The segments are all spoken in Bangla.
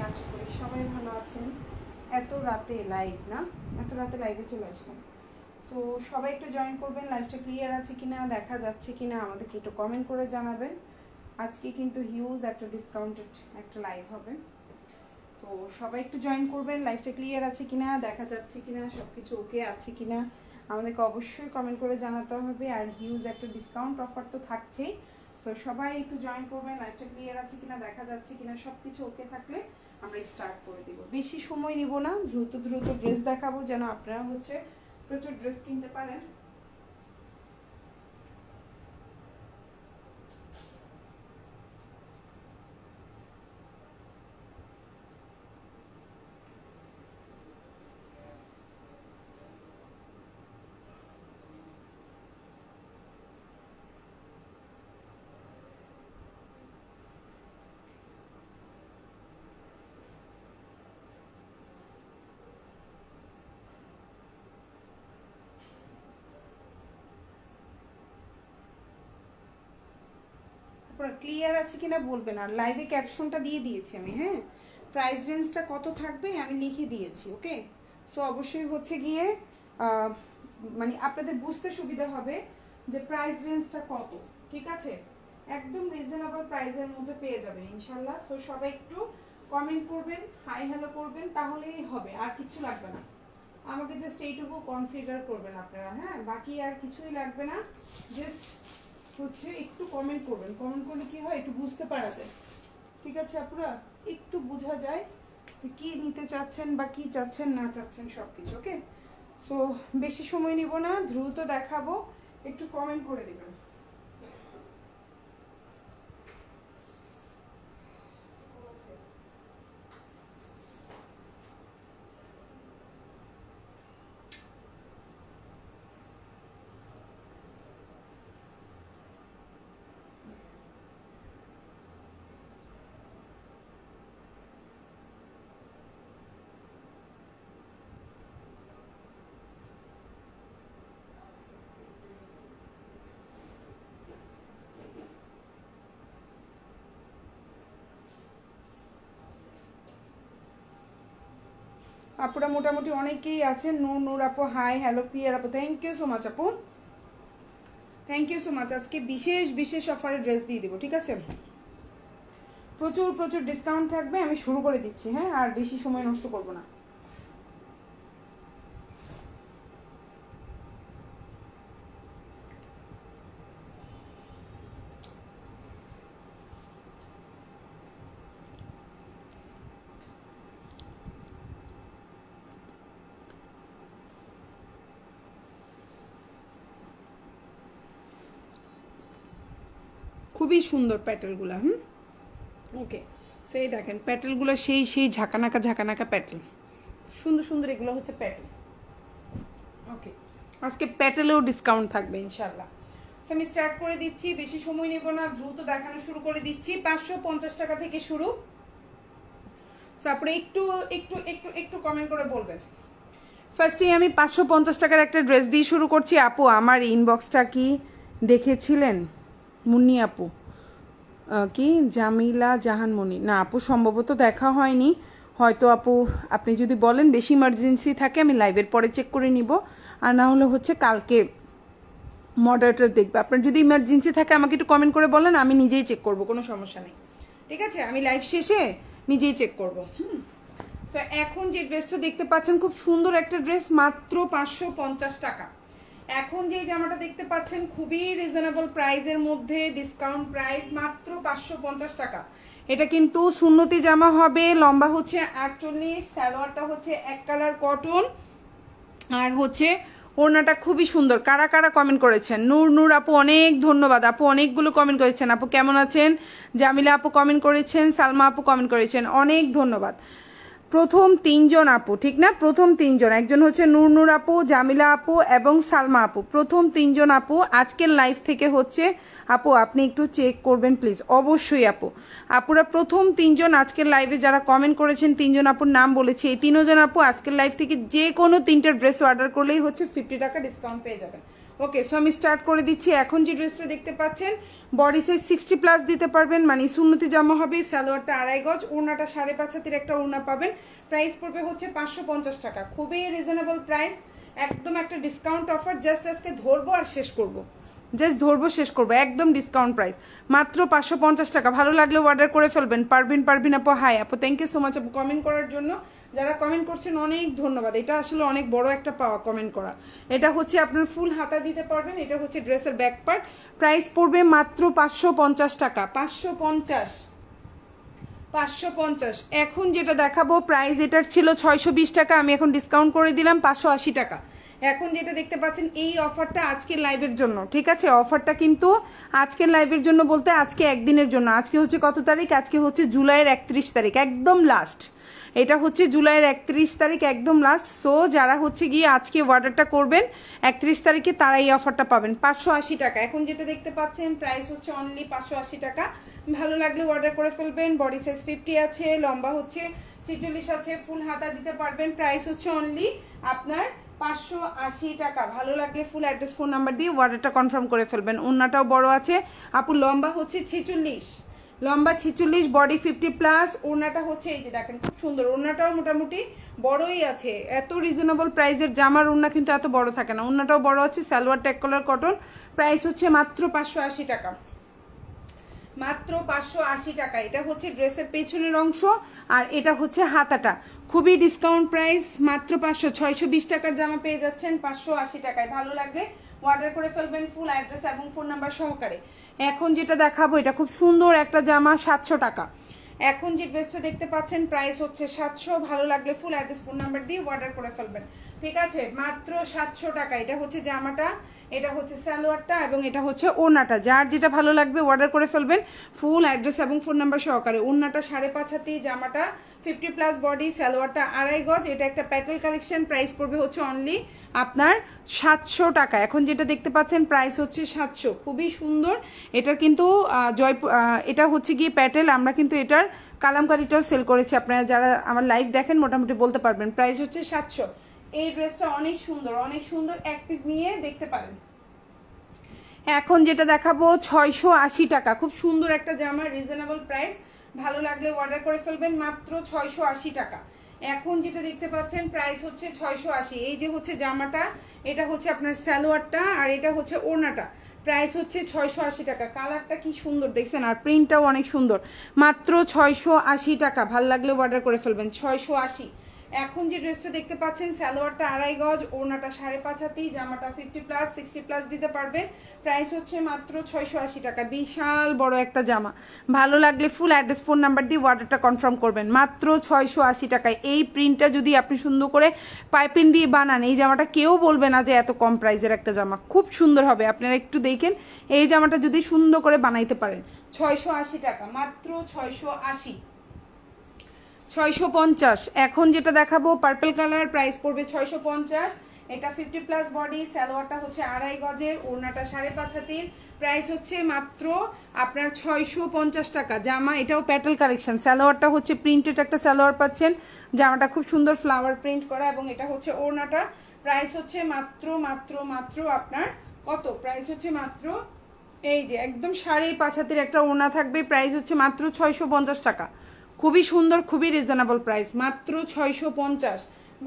আশা করি সবাই ভালো আছেন। এত রাতে লাইভ না, এত রাতে লাইভে চলে আসলাম। তো সবাই একটু জয়েন করবেন। লাইভটা ক্লিয়ার আছে কিনা, দেখা যাচ্ছে কিনা আমাদেরকে একটু কমেন্ট করে জানাবেন। আজকে কিন্তু হিউজ একটা ডিসকাউন্টেড একটা লাইভ হবে, তো সবাই একটু জয়েন করবেন। লাইভটা ক্লিয়ার আছে কিনা, দেখা যাচ্ছে কিনা, সব কিছু ওকে আছে কিনা আমাদেরকে অবশ্যই কমেন্ট করে জানাতে হবে। আর হিউজ একটা ডিসকাউন্ট অফার তো থাকছেই, সো সবাই একটু জয়েন করবেন। লাইভটা ক্লিয়ার আছে কিনা, দেখা যাচ্ছে কিনা, সব কিছু ওকে থাকলে আমরা স্টার্ট করে দিব। বেশি সময় নিব না, দ্রুত দ্রুত ড্রেস দেখাবো যেন আপনারা প্রচুর ড্রেস কিনতে পারেন। ক্লিয়ার আছে কিনা বলবেন। আর লাইভে ক্যাপশনটা দিয়ে দিয়েছি আমি, হ্যাঁ, প্রাইস রেঞ্জটা কত থাকবে আমি লিখে দিয়েছি। ওকে, সো অবশ্যই হচ্ছে গিয়ে মানে আপনাদের বুঝতে সুবিধা হবে যে প্রাইস রেঞ্জটা কত। ঠিক আছে, একদম রিজনেবল প্রাইসের মধ্যে পেয়ে যাবেন ইনশাল্লাহ। সো সবাই একটু কমেন্ট করবেন, হাই হ্যালো করবেন, তাহলেই হবে, আর কিছু লাগবে না। আমাকে জাস্ট এইটুকু কনসিডার করবেন আপনারা, হ্যাঁ, বাকি আর কিছুই লাগবে না। জাস্ট হচ্ছে একটু কমেন্ট করবেন। কমেন্ট করলে কি হয়, একটু বুঝতে পারা যায়। ঠিক আছে আপুরা, একটু বোঝা যায় যে কি নিতে চাচ্ছেন বা কি চাচ্ছেন না চাচ্ছেন সব কিছু। ওকে, সো বেশি সময় নিব না, দ্রুত দেখাবো, একটু কমেন্ট করে দেবেন। আপুরা মোটামুটি অনেকেই আছেন। নূর আপু হাই হ্যালো, ক্লিয়ার আপু থ্যাংক ইউ সো মাচ আপু, থ্যাংক ইউ সো মাচ। আজকে বিশেষ অফারে ড্রেস দিয়ে দিব। ঠিক আছে, প্রচুর ডিসকাউন্ট থাকবে। আমি শুরু করে দিচ্ছি, হ্যাঁ, আর বেশি সময় নষ্ট করব না। খুবই সুন্দর প্যাটেলগুলো। ওকে, সো এই দেখেন প্যাটেলগুলো সেই ঝাঁকানাকা প্যাটেল, সুন্দর এগুলো হচ্ছে প্যাটেল। ওকে, আজকে প্যাটেলেও ডিসকাউন্ট থাকবে ইনশাল্লাহ। সো আমি স্টার্ট করে দিচ্ছি, বেশি সময় নেব না, দ্রুত দেখানো শুরু করে দিচ্ছি। 550 টাকা থেকে শুরু। সো আপনি একটু কমেন্ট করে বলবেন। ফার্স্টেই আমি 550 টাকার একটা ড্রেস দিয়ে শুরু করছি। আপু আমার ইনবক্সটা কি দেখেছিলেন? মুন্নি আপু কি জামিলা জাহানমণি? না আপু, সম্ভবত দেখা হয়নি। হয়তো আপু আপনি যদি বলেন বেশি ইমার্জেন্সি থাকে আমি লাইভের পরে চেক করে নিব, আর না হলে হচ্ছে কালকে মডারেটর দেখবে। আপনার যদি ইমার্জেন্সি থাকে আমাকে একটু কমেন্ট করে বলেন, আমি নিজেই চেক করব, কোনো সমস্যা নেই। ঠিক আছে, আমি লাইভ শেষে নিজেই চেক করব। সো এখন যে ড্রেসটা দেখতে পাচ্ছেন খুব সুন্দর একটা ড্রেস, মাত্র 550 টাকা। এখন যে জামাটা দেখতে পাচ্ছেন খুবই রিজনেবল প্রাইসের মধ্যে, ডিসকাউন্ট প্রাইস, মাত্র 550 টাকা। এটা কিন্তু সুন্নতি জামা হবে, লম্বা হচ্ছে 48, সালোয়ারটা হচ্ছে এক কালার কটন, আর হচ্ছে ওড়নাটা খুবই সুন্দর। কারা কারা কমেন্ট করেছেন? নূর আপু অনেক ধন্যবাদ আপু, অনেকগুলো কমেন্ট করেছেন। আপু কেমন আছেন? জামিলা আপু কমেন্ট করেছেন, সালমা আপু কমেন্ট করেছেন, অনেক ধন্যবাদ। প্রথম 3 জন আপু, ঠিক না? প্রথম 3 জন, একজন হচ্ছে নূর আপু, জামিলা আপু এবং সালমা আপু। প্রথম 3 জন আপু আজকের লাইভ থেকে হচ্ছে আপু আপনি একটু চেক করবেন প্লিজ। অবশ্যই আপু, আপুরা প্রথম 3 জন আজকের লাইভে যারা কমেন্ট করেছেন, 3 জন আপুর নাম বলেছি, এই 3 জন আপু আজকের লাইভ থেকে যে কোনো 3টা ড্রেস অর্ডার করলেই হচ্ছে 50 টাকা ডিসকাউন্ট পেয়ে যাবেন। ওকে, সো আমি স্টার্ট করে দিচ্ছি। এখন যে ড্রেসটা দেখতে পাচ্ছেন বডি সাইজ 60+ দিতে পারবেন, মানে সুন্নতি জামা হবে, সালোয়ারটা 2.5 গজ, ওড়নাটা 5.5 হাতের একটা ওড়না পাবেন। প্রাইস পড়বে হচ্ছে 550 টাকা, খুবই রিজনেবল প্রাইস, একদম একটা ডিসকাউন্ট অফার। জাস্ট আজকে ধরবো আর শেষ করবো, জাস্ট ধরবো শেষ করবো, একদম ডিসকাউন্ট প্রাইস, মাত্র 550 টাকা। ভালো লাগলে অর্ডার করে ফেলবেন। পারবিন আপু, হাই আপু, থ্যাংক ইউ সো মাচ আপু কমেন্ট করার জন্য। যারা কমেন্ট করছেন অনেক ধন্যবাদ, এটা আসলে অনেক বড় একটা পাওয়া কমেন্ট করা। এটা হচ্ছে আপনার ফুল হাতা দিতে পারবেন, এটা হচ্ছে ড্রেসের ব্যাক পার্ট। প্রাইস পড়বে মাত্র 550 টাকা, 550। এখন যেটা দেখাবো প্রাইস এটার ছিল 620 টাকা, আমি এখন ডিসকাউন্ট করে দিলাম 580 টাকা। এখন যেটা দেখতে পাচ্ছেন এই অফারটা আজকের লাইভের জন্য, ঠিক আছে? অফারটা কিন্তু আজকের লাইভের জন্য বলতে আজকে একদিনের জন্য। আজকে হচ্ছে কত তারিখ? আজকে হচ্ছে জুলাইয়ের 31 তারিখ, একদম লাস্ট। এটা হচ্ছে জুলাইয়ের 31 তারিখ, একদম লাস্ট। সো যারা হচ্ছে গিয়ে আজকে অর্ডারটা করবেন 31 তারিখে, তারা এই অফারটা পাবেন 580 টাকা। এখন যেটা দেখতে পাচ্ছেন প্রাইস হচ্ছে অনলি 580 টাকা। ভালো লাগলে অর্ডার করে ফেলবেন। বডি সাইজ 50 আছে, লম্বা হচ্ছে 46 আছে, ফুল হাতা দিতে পারবেন। প্রাইস হচ্ছে অনলি আপনার 580 টাকা। ভালো লাগলে ফুল অ্যাড্রেস ফোন নাম্বার দিয়ে অর্ডারটা কনফার্ম করে ফেলবেন। ওড়নাটাও বড় আছে আপু, লম্বা হচ্ছে 46, লম্বা 46, বডি 50+, ওড়নাটা হচ্ছে এই যে দেখেন খুব সুন্দর, ওড়নাটাও মোটামুটি বড়ই আছে। এত রিজনেবল প্রাইসের জামার ওড়না কিন্তু এত বড় থাকে না। ওড়নাটাও বড় আছে, salwar tag colour cotton. Price হচ্ছে মাত্র 580 টাকা, মাত্র 580 টাকা। এটা হচ্ছে ড্রেসের পেছনের অংশ, আর এটা হচ্ছে হাতাটা। খুবই ডিসকাউন্ট প্রাইস, মাত্র 620 টাকার জামা পেয়ে যাচ্ছেন 580 টাকায়। ভালো লাগলে অর্ডার করে ফেলবেন ফুল অ্যাড্রেস এবং ফোন নাম্বার সহকারে। এখন যেটা দেখাবো এটা খুব সুন্দর একটা জামা, 700 টাকা। এখন যে ড্রেসটা দেখতে পাচ্ছেন প্রাইস হচ্ছে 700। ভালো লাগলে ফুল অ্যাড্রেস ফোন নাম্বার দিয়ে অর্ডার করে ফেলবেন, ঠিক আছে? মাত্র 700 টাকা। এটা হচ্ছে জামাটা, এটা হচ্ছে সালোয়ারটা, এবং এটা হচ্ছে ওড়নাটা। যার যেটা ভালো লাগবে অর্ডার করে ফেলবেন ফুল অ্যাড্রেস এবং ফোন নাম্বার সহকারে। ওড়নাটা 5.5 হাতি, জামাটা 50+ বডি, সালোয়ারটা 2.5 গজ। এটা একটা প্যাটেল কালেকশন। প্রাইস পড়বে হচ্ছে অনলি আপনার 700 টাকা। এখন যেটা দেখতে পাচ্ছেন প্রাইস হচ্ছে 700, খুবই সুন্দর। এটার কিন্তু এটা হচ্ছে গিয়ে প্যাটেল। আমরা কিন্তু এটার কালামকারিটাও সেল করেছি, আপনারা যারা আমার লাইভ দেখেন মোটামুটি বলতে পারবেন। প্রাইস হচ্ছে 700। এই ড্রেসটা অনেক সুন্দর, অনেক সুন্দর, এক পিস নিয়ে দেখতে পারেন। এখন যেটা দেখাবো 680 টাকা, খুব সুন্দর একটা জামা, রিজনেবল প্রাইস। ভালো লাগলে অর্ডার করে ফেলবেন, মাত্র 680 টাকা। এখন যেটা দেখতে পাচ্ছেন প্রাইস হচ্ছে 680। এই যে হচ্ছে জামাটা, এটা হচ্ছে আপনার সালোয়ারটা, আর এটা হচ্ছে ওড়নাটা। প্রাইস হচ্ছে 680 টাকা। কালারটা কি সুন্দর দেখছেন, আর প্রিন্টটাও অনেক সুন্দর। মাত্র 680 টাকা। ভালো লাগলে অর্ডার করে ফেলবেন, 680। এখন যে ড্রেসটা দেখতে পাচ্ছেন সালোয়ারটা 2.5 গজ, ওড়নাটা 5.5 হাতি, জামাটা 50+, 60+ দিতে পারবে। প্রাইস হচ্ছে মাত্র 680 টাকা। বিশাল বড় একটা জামা। ভালো লাগলে ফুল অ্যাড্রেস ফোন নাম্বার দিয়ে অর্ডারটা কনফার্ম করবেন, মাত্র 680 টাকায়। এই প্রিন্টটা যদি আপনি সুন্দর করে পাইপিং দিয়ে বানান, এই জামাটা কেউ বলবে না যে এত কম প্রাইসের একটা জামা, খুব সুন্দর হবে। আপনারা একটু দেখেন এই জামাটা যদি সুন্দর করে বানাইতে পারেন। 680 টাকা, মাত্র 680। 650। এখন যেটা দেখাবো পার্পল কালার, প্রাইস পড়বে 650। এটা 50+ বডি, সালোয়ারটা হচ্ছে 2.5 গজের, ওড়নাটা 5.5 হাতির। প্রাইস হচ্ছে মাত্র আপনার 650 টাকা। জামা এটাও প্যাটেল কালেকশন। সালোয়ারটা হচ্ছে প্রিন্টেড একটা সালোয়ার পাচ্ছেন, জামাটা খুব সুন্দর ফ্লাওয়ার প্রিন্ট করা, এবং এটা হচ্ছে ওড়নাটা। প্রাইস হচ্ছে মাত্র মাত্র মাত্র আপনার কত? প্রাইস হচ্ছে মাত্র এই যে একদম 5.5 হাতির একটা ওড়না থাকবে। প্রাইস হচ্ছে মাত্র 650 টাকা। খুবই সুন্দর, খুবই রিজনেবল প্রাইস, মাত্র 650।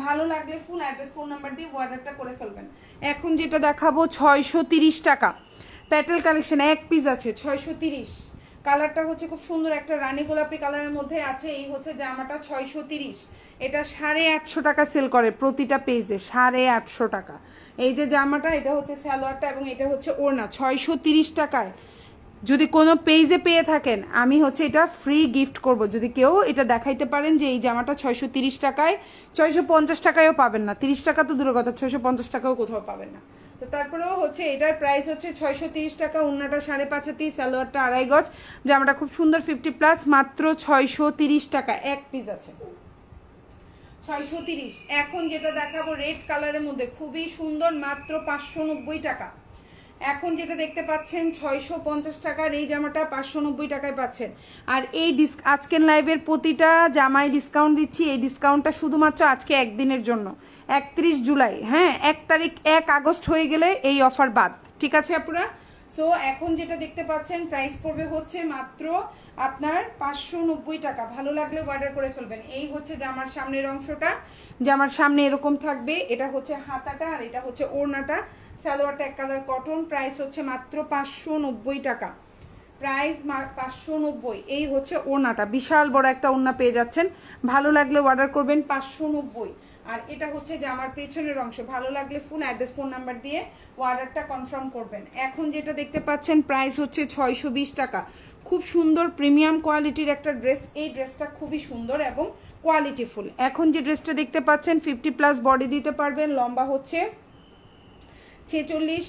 ভালো লাগলে ফুল অ্যাড্রেস ফোন নাম্বার দিয়ে অর্ডারটা করে ফেলবেন। এখন যেটা দেখাবো 630 টাকা, প্যাটেল কালেকশন, এক পিস আছে 630। কালারটা হচ্ছে খুব সুন্দর একটা রানী গোলাপি কালারের মধ্যে আছে। এই হচ্ছে জামাটা 630। এটা 850 টাকা সেল করে প্রতিটা পেজে, 850 টাকা। এই যে জামাটা, এটা হচ্ছে সালোয়ারটা, এবং এটা হচ্ছে ওড়না। 630 টাকায় যদি কোনো পেজে পেয়ে থাকেন, আমি হচ্ছে এটা ফ্রি গিফট করব যদি কেউ এটা দেখাইতে পারেন যে এই জামাটা 630 টাকায়। 650 টাকায়ও পাবেন না, 30 টাকা তো দূরের কথা, 650 টাকাও কোথাও পাবেন না। তো তারপরেও হচ্ছে এটার প্রাইস হচ্ছে 630 টাকা। ওড়নাটা 5.5 হাতি, সালোয়ারটা 2.5 গজ, জামাটা খুব সুন্দর 50+, মাত্র 630 টাকা। এক পিস আছে 630। এখন যেটা দেখাবো রেড কালারের মধ্যে খুবই সুন্দর, মাত্র 590 টাকা। এখন যেটা দেখতে পাচ্ছেন 650 টাকার এই জামাটা 590 টাকায় পাচ্ছেন। আর এই আজকের লাইভের প্রতিটা জামায় ডিসকাউন্ট দিচ্ছি। এই ডিসকাউন্টটা শুধুমাত্র আজকে একদিনের জন্য, 31 জুলাই, হ্যাঁ 1 আগস্ট হয়ে গেলে এই অফার বাদ, ঠিক আছে আপুরা? সো এখন যেটা দেখতে পাচ্ছেন প্রাইস পড়বে হচ্ছে মাত্র আপনার 590 টাকা। ভালো লাগলে অর্ডার করে ফেলবেন। এই হচ্ছে জামার সামনের অংশটা, জামার সামনে এরকম থাকবে, এটা হচ্ছে হাতাটা আর এটা হচ্ছে ওড়নাটা। সালোয়ারটা এক কালার কটন, প্রাইস হচ্ছে মাত্র 590 টাকা, প্রাইস 590। এই হচ্ছে ওড়নাটা, বিশাল বড় একটা ওড়না পেয়ে যাচ্ছেন। ভালো লাগলে অর্ডার করবেন 590। আর এটা হচ্ছে জামার পেছনের অংশ। ভালো লাগলে ফুল অ্যাড্রেস ফোন নাম্বার দিয়ে অর্ডারটা কনফার্ম করবেন। এখন যেটা দেখতে পাচ্ছেন প্রাইস হচ্ছে 620 টাকা। খুব সুন্দর প্রিমিয়াম কোয়ালিটির একটা ড্রেস। এই ড্রেসটা খুবই সুন্দর এবং কোয়ালিটিফুল। এখন যে ড্রেসটা দেখতে পাচ্ছেন 50+ বডি দিতে পারবেন, লম্বা হচ্ছে 46,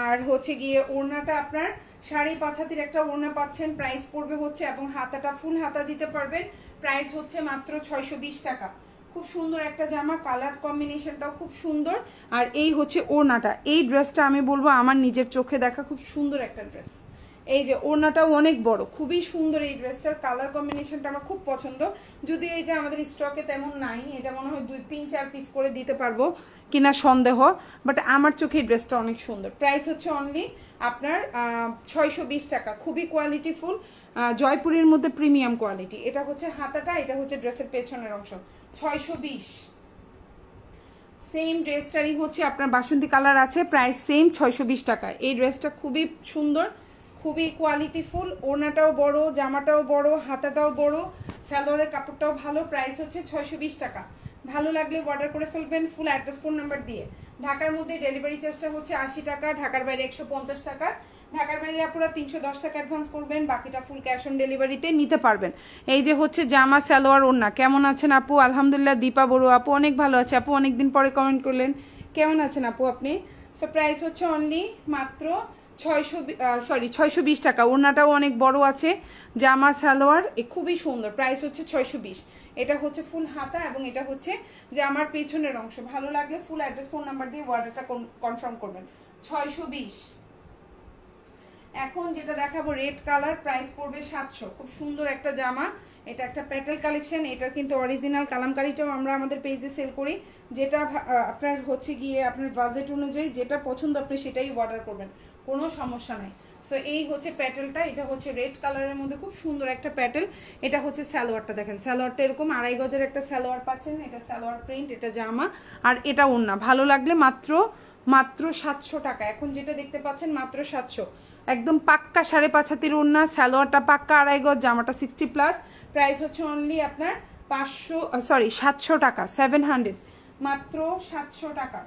আর হচ্ছে গিয়ে ওড়নাটা আপনার 5.5 হাতের একটা ওড়না পাচ্ছেন। প্রাইস পড়বে হচ্ছে, এবং হাতাটা ফুল হাতা দিতে পারবেন, প্রাইস হচ্ছে মাত্র 620 টাকা। খুব সুন্দর একটা জামা, কালার কম্বিনেশনটাও খুব সুন্দর। আর এই হচ্ছে ওড়নাটা। এই ড্রেসটা আমি বলবো আমার নিজের চোখে দেখা খুব সুন্দর একটা ড্রেস। এই যে ওড়নাটাও অনেক বড়, খুবই সুন্দর। এই ড্রেসটার কালার কম্বিনেশনটা আমার খুব পছন্দ। যদিও এটা আমাদের স্টকে তেমন নাই, এটা মনে হয় 2-3-4 পিস করে দিতে পারবো কিনা সন্দেহ, বাট আমার চোখে এই ড্রেসটা অনেক সুন্দর। প্রাইস হচ্ছে অনলি আপনার 620 টাকা। খুবই কোয়ালিটিফুল, জয়পুরের মধ্যে প্রিমিয়াম কোয়ালিটি। এটা হচ্ছে হাতাটা, এটা হচ্ছে ড্রেসের পেছনের অংশ। 620। সেম ড্রেসটারই হচ্ছে আপনার বাসন্তী কালার আছে, প্রাইস সেম 620 টাকা। এই ড্রেসটা খুবই সুন্দর, খুবই কোয়ালিটিফুল। ওড়নাটাও বড়, জামাটাও বড়, হাতাটাও বড়, সালোয়ারের কাপড়টাও ভালো। প্রাইস হচ্ছে 620 টাকা। ভালো লাগলে অর্ডার করে ফেলবেন ফুল অ্যাড্রেস ফোন নাম্বার দিয়ে। ঢাকার মধ্যে ডেলিভারি চার্জটা হচ্ছে 80 টাকা, ঢাকার বাইরে 150 টাকা। ঢাকার বাইরে আপনারা 310 টাকা অ্যাডভান্স করবেন, বাকিটা ফুল ক্যাশ অন ডেলিভারিতে নিতে পারবেন। এই যে হচ্ছে জামা, সালোয়ার, ওড়না। কেমন আছেন আপু? আলহামদুলিল্লাহ। দীপা বড়ুয়া আপু অনেক ভালো আছে। আপু অনেকদিন পরে কমেন্ট করলেন, কেমন আছেন আপু আপনি? সো প্রাইস হচ্ছে অনলি মাত্র 620 টাকা। ওড়নাটাও অনেক বড় আছে, জামা সালোয়ার খুবই সুন্দর। প্রাইস হচ্ছে 620। এটা হচ্ছে ফুল হাতা এবং এটা হচ্ছে জামার পেছনের অংশ। ভালো লাগলে ফুল অ্যাড্রেস ফোন নাম্বার দিয়ে অর্ডারটা কনফার্ম করবেন। 620। এখন যেটা দেখাবো রেড কালার, প্রাইস পড়বে 700। খুব সুন্দর একটা জামা, এটা একটা প্যাটেল কালেকশন। এটা কিন্তু অরিজিনাল কালামকারীটাও আমরা আমাদের পেজে সেল করি। যেটা আপনার হচ্ছে গিয়ে আপনার বাজেট অনুযায়ী যেটা পছন্দ আপনি সেটাই অর্ডার করবেন, কোনো সমস্যা নাই। সো এই হচ্ছে প্যাটেলটা, এটা হচ্ছে রেড কালারের মধ্যে খুব সুন্দর একটা প্যাটেল। এটা হচ্ছে সালোয়ারটা, দেখেন সালোয়ারটা এরকম 2.5 গজের একটা সালোয়ার পাচ্ছেন। এটা সালোয়ার প্রিন্ট, এটা জামা, আর এটা ওড়না। ভালো লাগলে মাত্র 700 টাকা। এখন যেটা দেখতে পাচ্ছেন মাত্র 700। একদম পাক্কা 5.5 হাতের ওড়না, সালোয়ারটা পাক্কা 2.5 গজ, জামাটা 60+। প্রাইস হচ্ছে অনলি আপনার 700 টাকা, 700, মাত্র 700 টাকা।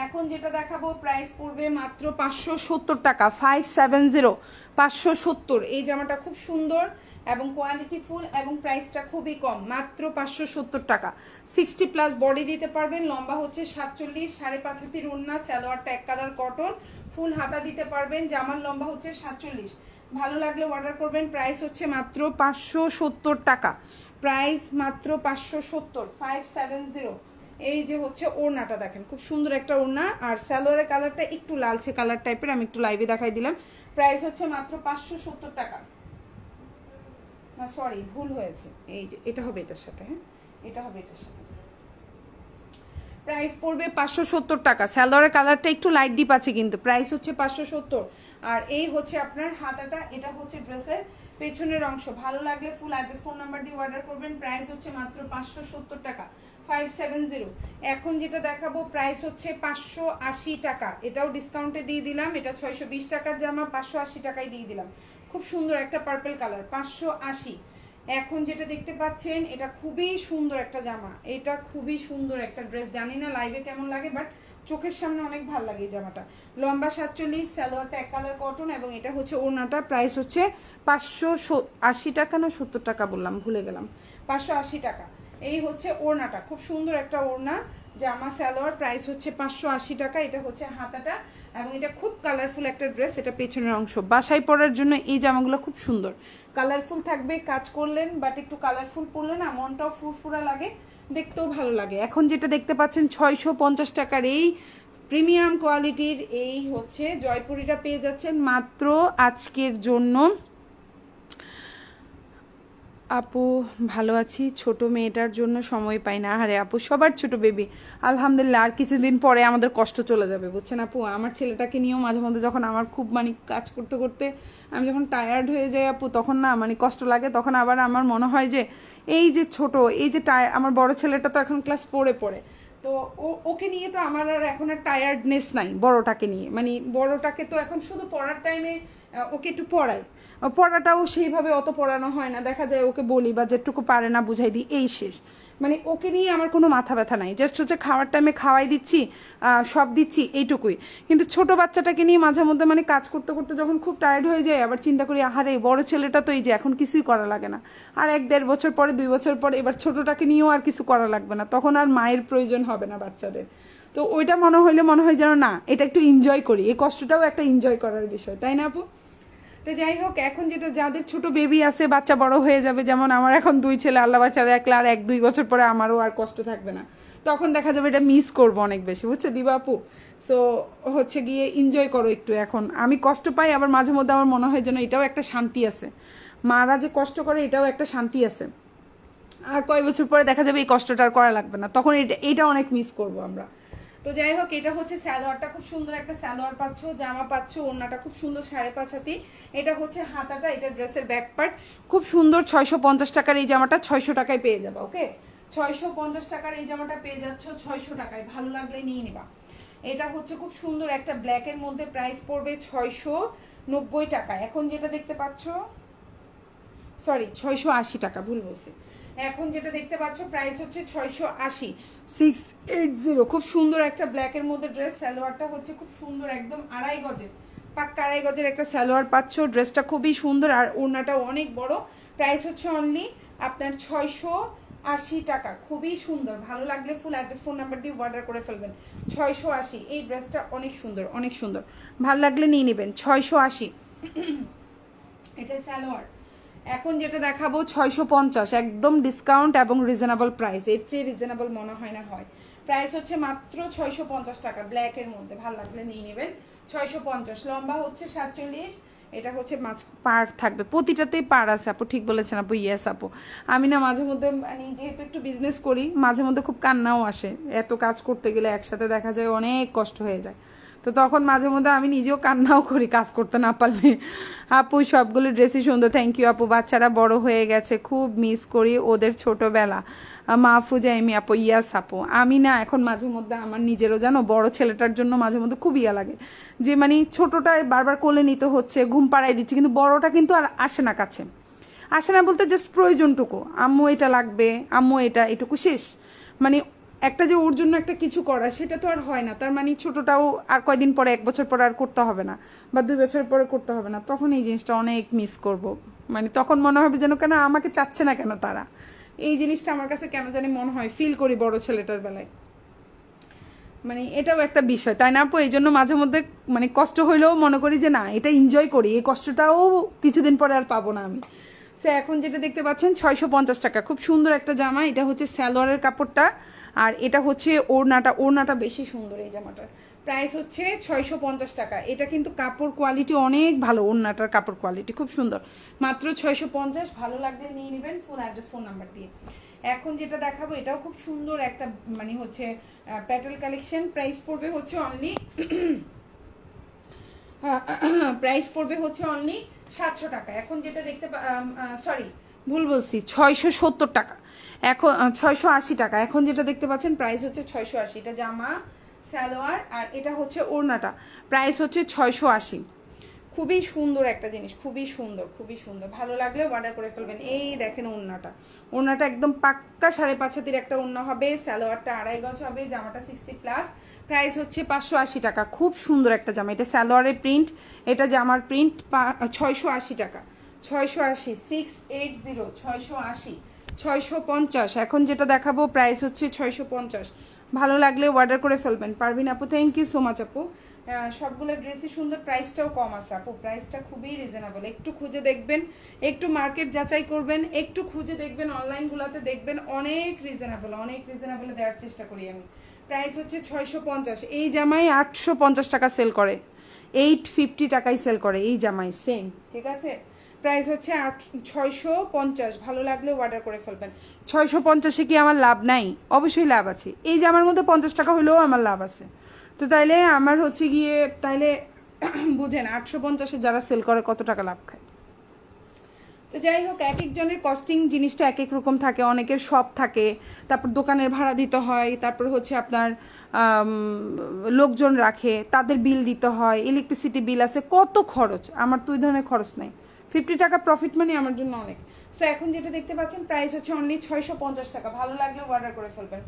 এখন যেটা দেখাবো প্রাইস পড়বে মাত্র 570 টাকা, 570, 570। এই জামাটা খুব সুন্দর এবং কোয়ালিটিফুল এবং প্রাইসটা খুবই কম, মাত্র 570 টাকা। 60+ বডি দিতে পারবেন, লম্বা হচ্ছে 47, 5.5 হাতের ওড়না, সালোয়ারটা এক কালার কটন, ফুল হাতা দিতে পারবেন, জামার লম্বা হচ্ছে 47। ভালো লাগলে অর্ডার করবেন। প্রাইস হচ্ছে মাত্র 570 টাকা, প্রাইস মাত্র 570, 570। এই যে হচ্ছে ওড়নাটা দেখেন, খুব সুন্দর একটা ওড়না। আর সালোয়ারের কালারটা একটু লালচে কালার টাইপের, আমি একটু লাইভে দেখাই দিলাম। প্রাইস হচ্ছে মাত্র 570 টাকা। না সরি, ভুল হয়েছে। এই যে এটা হবে এটার সাথে, হ্যাঁ এটা হবে এটার সাথে। প্রাইস পড়বে 570 টাকা। সালোয়ারের কালারটা একটু লাইট ডিপ আছে কিন্তু প্রাইস হচ্ছে 570। আর এই হচ্ছে আপনার হাতাটা, এটা হচ্ছে ড্রেসের পেছনের অংশ। ভালো লাগলে ফুল অ্যাড্রেস ফোন নাম্বার দিয়ে অর্ডার করবেন। প্রাইস হচ্ছে মাত্র 570 টাকা, 570। এখন যেটা দেখাবো প্রাইস হচ্ছে 580 টাকা। এটাও ডিসকাউন্টে দিয়ে দিলাম। এটা 620 টাকার জামা 580 টাকায় দিয়ে দিলাম। খুব সুন্দর একটা পার্পল কালার, 580। এখন যেটা দেখতে পাচ্ছেন এটা খুবই সুন্দর একটা জামা, এটা খুবই সুন্দর একটা ড্রেস। জানি না লাইভে কেমন লাগে, বাট চোখের সামনে অনেক ভালো লাগে এই জামাটা। লম্বা 47, সালোয়ারটা এক কালার কটন এবং এটা হচ্ছে ওড়নাটা। প্রাইস হচ্ছে 580 টাকা, না 70 টাকা বললাম, ভুলে গেলাম, 580 টাকা। এই হচ্ছে ওড়নাটা, খুব সুন্দর একটা ওড়না, জামা সালোয়ার। প্রাইস হচ্ছে 580 টাকা। এটা হচ্ছে হাতাটা এবং এটা খুব কালারফুল একটা ড্রেস। এটা পেছনের অংশ, বাসায় পরার জন্য এই জামাগুলো খুব সুন্দর, কালারফুল থাকবে। কাজ করলেন বাট একটু কালারফুল পরলে না মনটাও ফুরফুরা লাগে, দেখতেও ভালো লাগে। এখন যেটা দেখতে পাচ্ছেন 650 টাকার এই প্রিমিয়াম কোয়ালিটির এই হচ্ছে জয়পুরিটা পেয়ে যাচ্ছেন মাত্র আজকের জন্য। আপু ভালো আছি, ছোট মেয়েটার জন্য সময় পাই না। আরে আপু সবার ছোট বেবি, আলহামদুলিল্লাহ আর কিছুদিন পরে আমাদের কষ্ট চলে যাবে বুঝছেন আপু। আমার ছেলেটাকে নিয়েও মাঝে মধ্যে যখন আমার খুব মানে কাজ করতে করতে আমি যখন টায়ার্ড হয়ে যাই আপু, তখন না মানে কষ্ট লাগে। তখন আবার আমার মনে হয় যে এই যে ছোট এই যে আমার বড় ছেলেটা তো এখন ক্লাস 4-এ পড়ে, তো ওকে নিয়ে তো আমার আর এখন আর টায়ার্ডনেস নাই। বড়টাকে নিয়ে মানে বড়টাকে তো এখন শুধু পড়ার টাইমে ওকে একটু পড়াই, পড়াটাও সেইভাবে অত পড়ানো হয় না, দেখা যায় ওকে বলি বা যেটুকু পারে না বুঝাই দিই, এই শেষ। মানে ওকে নিয়ে আমার কোনো মাথা ব্যথা নাই, জাস্ট হচ্ছে খাওয়ার টাইমে খাওয়াই দিচ্ছি, সব দিচ্ছি, এইটুকুই। কিন্তু ছোট বাচ্চাটাকে নিয়ে মাঝে মধ্যে মানে কাজ করতে করতে যখন খুব টায়ার্ড হয়ে যায়, আবার চিন্তা করি আহারে বড় ছেলেটা তো এই যে এখন কিছুই করা লাগে না, আর 1-1.5 বছর পরে 2 বছর পরে এবার ছোটটাকে নিয়েও আর কিছু করা লাগবে না, তখন আর মায়ের প্রয়োজন হবে না বাচ্চাদের। তো ওইটা মনে হয় যেন না, এটা একটু এনজয় করি, এই কষ্টটাও একটা এনজয় করার বিষয়, তাই না আপু? তো যাই হোক, এখন যেটা যাদের ছোট বেবি আছে, বাচ্চা বড় হয়ে যাবে, যেমন আমার এখন 2 ছেলে, আল্লাহ বাচ্চারা একলা, আর 1-2 বছর পরে আমারও আর কষ্ট থাকবে না, তখন দেখা যাবে এটা মিস করবো অনেক বেশি, বুঝছে দিবা আপু? সো হচ্ছে গিয়ে এনজয় করো একটু। এখন আমি কষ্ট পাই, আবার মাঝে মধ্যে আমার মনে হয় যেন এটাও একটা শান্তি আছে, মারা যে কষ্ট করে এটাও একটা শান্তি আছে, আর কয় বছর পরে দেখা যাবে এই কষ্টটা আর করা লাগবে না, তখন এটা অনেক মিস করবো আমরা। তো যাই হোক, এটা হচ্ছে সালোয়ারটা, খুব সুন্দর একটা সালোয়ার পাচ্ছ, জামা পাচ্ছ, ওড়নাটা খুব সুন্দর 5.5 হাতি, এটা হচ্ছে হাতাটা, এটা ড্রেসের ব্যাক পার্ট, খুব সুন্দর। 650 টাকার এই জামাটা 600 টাকায় পেয়ে যাবে। ওকে, 650 টাকার এই জামাটা পেয়ে যাচ্ছ 600 টাকায়, ভালো লাগলে নিয়ে নিবা। এটা হচ্ছে খুব সুন্দর একটা ব্ল্যাকের মধ্যে, প্রাইস পড়বে 690 টাকা। এখন যেটা দেখতে পাচ্ছ, সরি 680 টাকা, ভুল বলছি। এখন যেটা দেখতে পাচ্ছ প্রাইস হচ্ছে 680, 680। খুব সুন্দর একটা ব্ল্যাকের মধ্যে ড্রেস, সালোয়ারটা হচ্ছে খুব সুন্দর, একদম 2.5 গজের, পাক্কা 2.5 গজের একটা সালোয়ার পাচ্ছ। ড্রেসটা খুবই সুন্দর, আর ওড়নাটা অনেক বড়। প্রাইস হচ্ছে অনলি আপনার 680 টাকা, খুবই সুন্দর। ভালো লাগলে ফুল অ্যাড্রেস ফোন নাম্বার দিয়ে অর্ডার করে ফেলবেন। 680, এই ড্রেসটা অনেক সুন্দর, অনেক সুন্দর, ভালো লাগলে নিয়ে নেবেন। 680 এটা সালোয়ার। এখন যেটা দেখাবো 650, একদম ডিসকাউন্ট এবং রিজনেবল প্রাইস, এর চেয়ে রিজনেবল মনে হয় না হয়। প্রাইস হচ্ছে মাত্র 650 টাকা, ব্ল্যাকের মধ্যে, ভালো লাগলে নিয়ে নেবেন। 650, লম্বা হচ্ছে 47, এটা হচ্ছে পার থাকবে, প্রতিটাতেই পার আছে আপু, ঠিক বলেছেন আপু। ইয়েস আপু, আমি না মাঝে মধ্যে মানে যেহেতু একটু বিজনেস করি, মাঝে মধ্যে খুব কান্নাও আসে, এত কাজ করতে গেলে একসাথে দেখা যায় অনেক কষ্ট হয়ে যায়, তো তখন মাঝে মধ্যে আমি নিজেও কান্নাও করি কাজ করতে না পারলে। আপু সবগুলো ড্রেসই সুন্দর, থ্যাংক ইউ আপু। বাচ্চারা বড় হয়ে গেছে, খুব মিস করি ওদের ছোটবেলা। মাহফুজা এমি আপু, ইয়াস আপু। আমি না এখন মাঝে মধ্যে আমার নিজেরও জানো বড় ছেলেটার জন্য মাঝে মধ্যে খুব ইয়া লাগে, যে মানে ছোটটায় বারবার কোলে নিতে হচ্ছে, ঘুম পাড়াই দিচ্ছে, কিন্তু বড়টা কিন্তু আর আসে না কাছে, আসে না বলতে জাস্ট প্রয়োজনটুকু, আম্মু এটা লাগবে, আম্মু এটা, এটুকু শেষ। মানে একটা যে ওর জন্য একটা কিছু করা, সেটা তো আর হয় না। তার মানে ছোটটাও আর কয়দিন পরে, 1 বছর পরে আর করতে হবে না, বা 2 বছর পরে করতে হবে না, তখন এই জিনিসটা অনেক মিস করব। মানে তখন মনে হবে যেন কেন আমাকে চাচ্ছে না কেন তারা, এই জিনিসটা আমার কাছে কেন জানি মনে হয়, ফিল করি বড় ছেলেটার বেলায়। মানে এটাও একটা বিষয়, তাই না আপু? এই জন্য মাঝে মধ্যে মানে কষ্ট হইলেও মনে করি যে না, এটা এনজয় করি, এই কষ্টটাও কিছুদিন পরে আর পাবো না আমি। সে এখন যেটা দেখতে পাচ্ছেন 650 টাকা, খুব সুন্দর একটা জামা। এটা হচ্ছে সালোয়ারের কাপড়টা, আর এটা হচ্ছে ওড়নাটা বেশি সুন্দর এই জামাটার। প্রাইস হচ্ছে 650 টাকা। এটা কিন্তু কাপড় কোয়ালিটি অনেক ভালো, ওড়নাটার কাপড় কোয়ালিটি খুব সুন্দর, মাত্র 650। ভালো লাগলে নিয়ে নেবেন ফুল অ্যাড্রেস ফোন নাম্বার দিয়ে। এখন যেটা দেখাবো এটাও খুব সুন্দর একটা মানে হচ্ছে প্যাটেল কালেকশন। প্রাইস পড়বে হচ্ছে অনলি প্রাইস পড়বে হচ্ছে অনলি 700 টাকা। এখন যেটা দেখতে সরি ভুল বলছি, 670 টাকা, এখন 680 টাকা। এখন যেটা দেখতে পাচ্ছেন প্রাইস হচ্ছে 680। এটা জামা, সালোয়ার, আর এটা হচ্ছে ওড়নাটা, প্রাইস হচ্ছে 680। খুবই সুন্দর একটা জিনিস, খুবই সুন্দর, খুবই সুন্দর। ভালো লাগলে অর্ডার করে ফেলবেন। এই দেখেন ওড়নাটা একদম পাক্কা 5.5 হাতের একটা ওড়না হবে, সালোয়ারটা 2.5 গজ হবে, জামাটা 60+। প্রাইস হচ্ছে 580 টাকা। খুব সুন্দর একটা জামা, এটা সালোয়ারের প্রিন্ট, এটা জামার প্রিন্ট। 680 টাকা, 680, 680, 680, 650। এখন যেটা দেখাবো প্রাইস হচ্ছে 650। ভালো লাগলে অর্ডার করে ফেলবেন। পারবিন আপু, থ্যাংক ইউ সো মাচ আপু। সবগুলো ড্রেসই সুন্দর, প্রাইসটাও কম আছে আপু, প্রাইসটা খুবই রিজনেবল। একটু খুঁজে দেখবেন, একটু মার্কেট যাচাই করবেন, একটু খুঁজে দেখবেন, অনলাইনগুলোতে দেখবেন, অনেক রিজনেবলে দেওয়ার চেষ্টা করি আমি। প্রাইস হচ্ছে 650। এই জামাই 850 টাকা সেল করে, 850 টাকায় সেল করে এই জামাই সেম, ঠিক আছে। প্রাইস হচ্ছে 650। ভালো লাগলে অর্ডার করে ফেলবেন। 650-এ কি আমার লাভ নাই? অবশ্যই লাভ আছে। এই জামার মধ্যে 50 টাকা হলেও আমার লাভ আছে। তো তাইলে আমার হচ্ছে গিয়ে তাইলে বুঝেন 850-এ যারা সেল করে কত টাকা লাভ খায়। তো যাই হোক, এক একজনের কস্টিং জিনিসটা এক এক রকম থাকে। অনেকের শপ থাকে, তারপর দোকানের ভাড়া দিতে হয়, তারপর হচ্ছে আপনার লোকজন রাখে, তাদের বিল দিতে হয়, ইলেকট্রিসিটি বিল আছে, কত খরচ। আমার তো ওই ধরনের খরচ নাই। 50 টাকা প্রফিট মানে আমার জন্য অনেক। সো এখন যেটা দেখতে পাচ্ছেন প্রাইস হচ্ছে অনলি 650 টাকা। ভালো লাগলে অর্ডার করে ফেলবেন।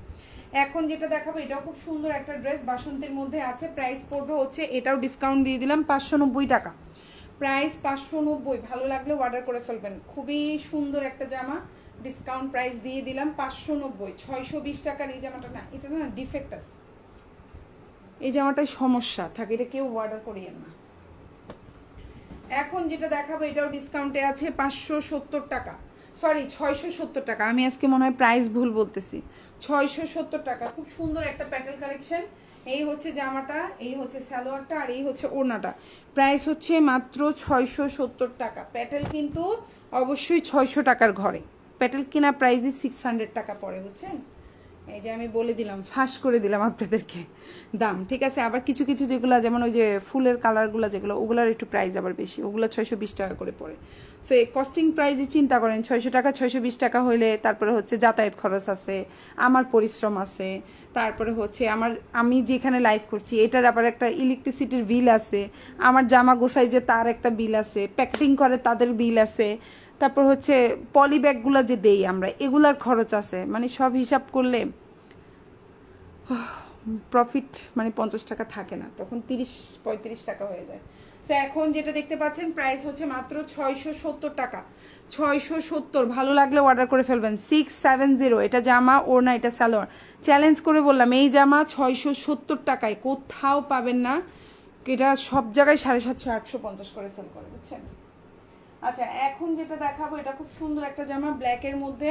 এখন যেটা দেখাবো এটাও খুব সুন্দর একটা ড্রেস, বাসন্তীর মধ্যে আছে। প্রাইস পড়বে হচ্ছে, এটাও ডিসকাউন্ট দিয়ে দিলাম, 590 টাকা। প্রাইস 590। ভালো লাগলে অর্ডার করে ফেলবেন। খুবই সুন্দর একটা জামা, ডিসকাউন্ট প্রাইস দিয়ে দিলাম 590। 620 টাকার এই জামাটা না, এটা না ডিফেক্ট আছে, এই জামাটায় সমস্যা থাকে, এটা কেউ অর্ডার করিয়েন না। এখন যেটা দেখাবো এটাও ডিসকাউন্টে আছে 570 টাকা, সরি 670 টাকা। আমি আজকে মনে হয় প্রাইস ভুল বলতেছি, 670 টাকা। খুব সুন্দর একটা প্যাটেল কালেকশন। এই হচ্ছে জামাটা, এই হচ্ছে সালোয়ারটা, আর এই হচ্ছে ওড়নাটা। প্রাইস হচ্ছে মাত্র 670 টাকা। প্যাটেল কিন্তু অবশ্যই 600 টাকার ঘরে। প্যাটেল কিনা প্রাইসই 600 টাকা পড়ে, বুঝছেন। এই যে আমি বলে দিলাম, ফাঁস করে দিলাম আপনাদেরকে দাম, ঠিক আছে। আবার কিছু কিছু যেগুলো, যেমন ওই যে ফুলের কালারগুলো যেগুলো, ওগুলোর একটু প্রাইস আবার বেশি, ওগুলো 620 টাকা করে পড়ে। সো এই কস্টিং প্রাইসই চিন্তা করেন, 600 টাকা 620 টাকা হইলে তারপরে হচ্ছে যাতায়াত খরচ আছে, আমার পরিশ্রম আছে, তারপরে হচ্ছে আমি যেখানে লাইভ করছি এটার আবার একটা ইলেকট্রিসিটির বিল আছে, আমার জামা গোছাই যে তার একটা বিল আছে, প্যাকেটিং করে তাদের বিল আছে, তারপর হচ্ছে পলি ব্যাগগুলো যে দেই আমরা, এগুলার খরচ আছে। মানে সব হিসাব করলে প্রফিট মানে 50 টাকা থাকে না, তখন 30-35 টাকা হয়ে যায়। সো এখন যেটা দেখতে পাচ্ছেন প্রাইস হচ্ছে মাত্র 670 টাকা। 670। ভালো লাগলে অর্ডার করে ফেলবেন। 670। এটা জামা, ওড়না, এটা সালোয়ার। চ্যালেঞ্জ করে বললাম এই জামা 670 টাকায় কোথাও পাবেন না। এটা সব জায়গায় 750-850 করে সেল করে, বুঝছেন। আচ্ছা, এখন যেটা দেখাবো এটা খুব সুন্দর একটা জামা, ব্ল্যাকের মধ্যে।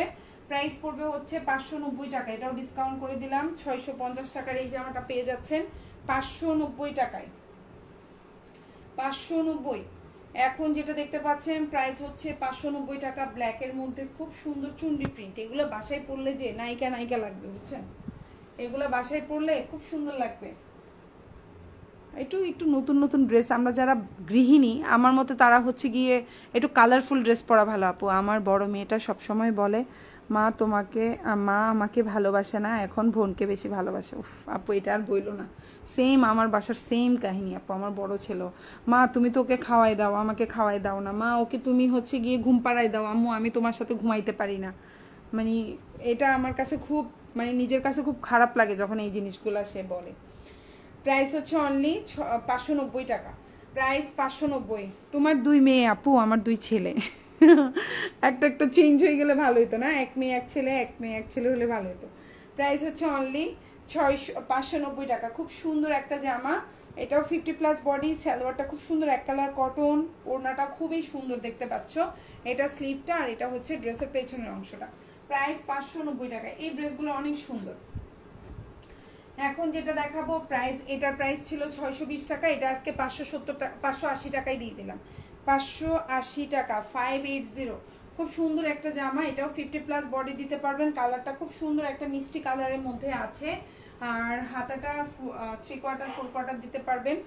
প্রাইস পড়বে হচ্ছে 590 টাকা। এটাও ডিসকাউন্ট করে দিলাম, 650 টাকার এই জামাটা পেয়ে যাচ্ছেন 590 টাকায়। 590। এখন যেটা দেখতে পাচ্ছেন প্রাইস হচ্ছে 590 টাকা, ব্ল্যাকের মধ্যে খুব সুন্দর চুন্ডি প্রিন্ট। এগুলো বাসায় পরলে যে নায়িকা নায়িকা লাগবে, বুঝছেন। এগুলো বাসায় পরলে খুব সুন্দর লাগবে। একটু একটু নতুন নতুন ড্রেস, আমরা যারা গৃহিণী আমার মতে তারা হচ্ছে গিয়ে একটু কালারফুল ড্রেস পরা ভালো। আপু, আমার বড় মেয়েটা সবসময় বলে, মা আমাকে ভালোবাসে না, এখন বোনকে বেশি ভালোবাসে। উফ আপু, এটা আর বইলো না। সেম আমার বাসার সেম কাহিনী আপু। আমার বড় ছেলে, মা তুমি তো ওকে খাওয়াই দাও, আমাকে খাওয়াই দাও না, মা ওকে তুমি হচ্ছে গিয়ে ঘুম পাড়াই দাও, আম্মু আমি তোমার সাথে ঘুমাইতে পারি না। মানে এটা আমার কাছে খুব, মানে নিজের কাছে খুব খারাপ লাগে যখন এই জিনিসগুলো সে বলে। প্রাইস হচ্ছে অনলি 590 টাকা। প্রাইস 590। তোমার 2 মেয়ে আপু, আমার 2 ছেলে। একটা চেঞ্জ হয়ে গেলে ভালো হতো না, এক মেয়ে এক ছেলে, এক মেয়ে এক ছেলে হলে ভালো হতো। প্রাইস হচ্ছে অনলি 590 টাকা। খুব সুন্দর একটা জামা, এটাও 50+ বডি, সালোয়ারটা খুব সুন্দর এক কালার কটন, ওড়নাটা খুবই সুন্দর দেখতে পাচ্ছ। এটা স্লিভটা, আর এটা হচ্ছে ড্রেসের পেছনের অংশটা। প্রাইস 590 টাকা। এই ড্রেসগুলো অনেক সুন্দর। এখন যেটা দেখাবো প্রাইস, এটার প্রাইস ছিল 620 টাকা, এটা আজকে 570 টাকা, 580 টাকায় দিয়ে দিলাম। 580 টাকা, 580। খুব সুন্দর একটা জামা, এটাও 50+ বডি দিতে পারবেন। কালারটা খুব সুন্দর একটা মিষ্টি কালারের মধ্যে আছে, আর হাতাটা 3/4 4/4 দিতে পারবেন।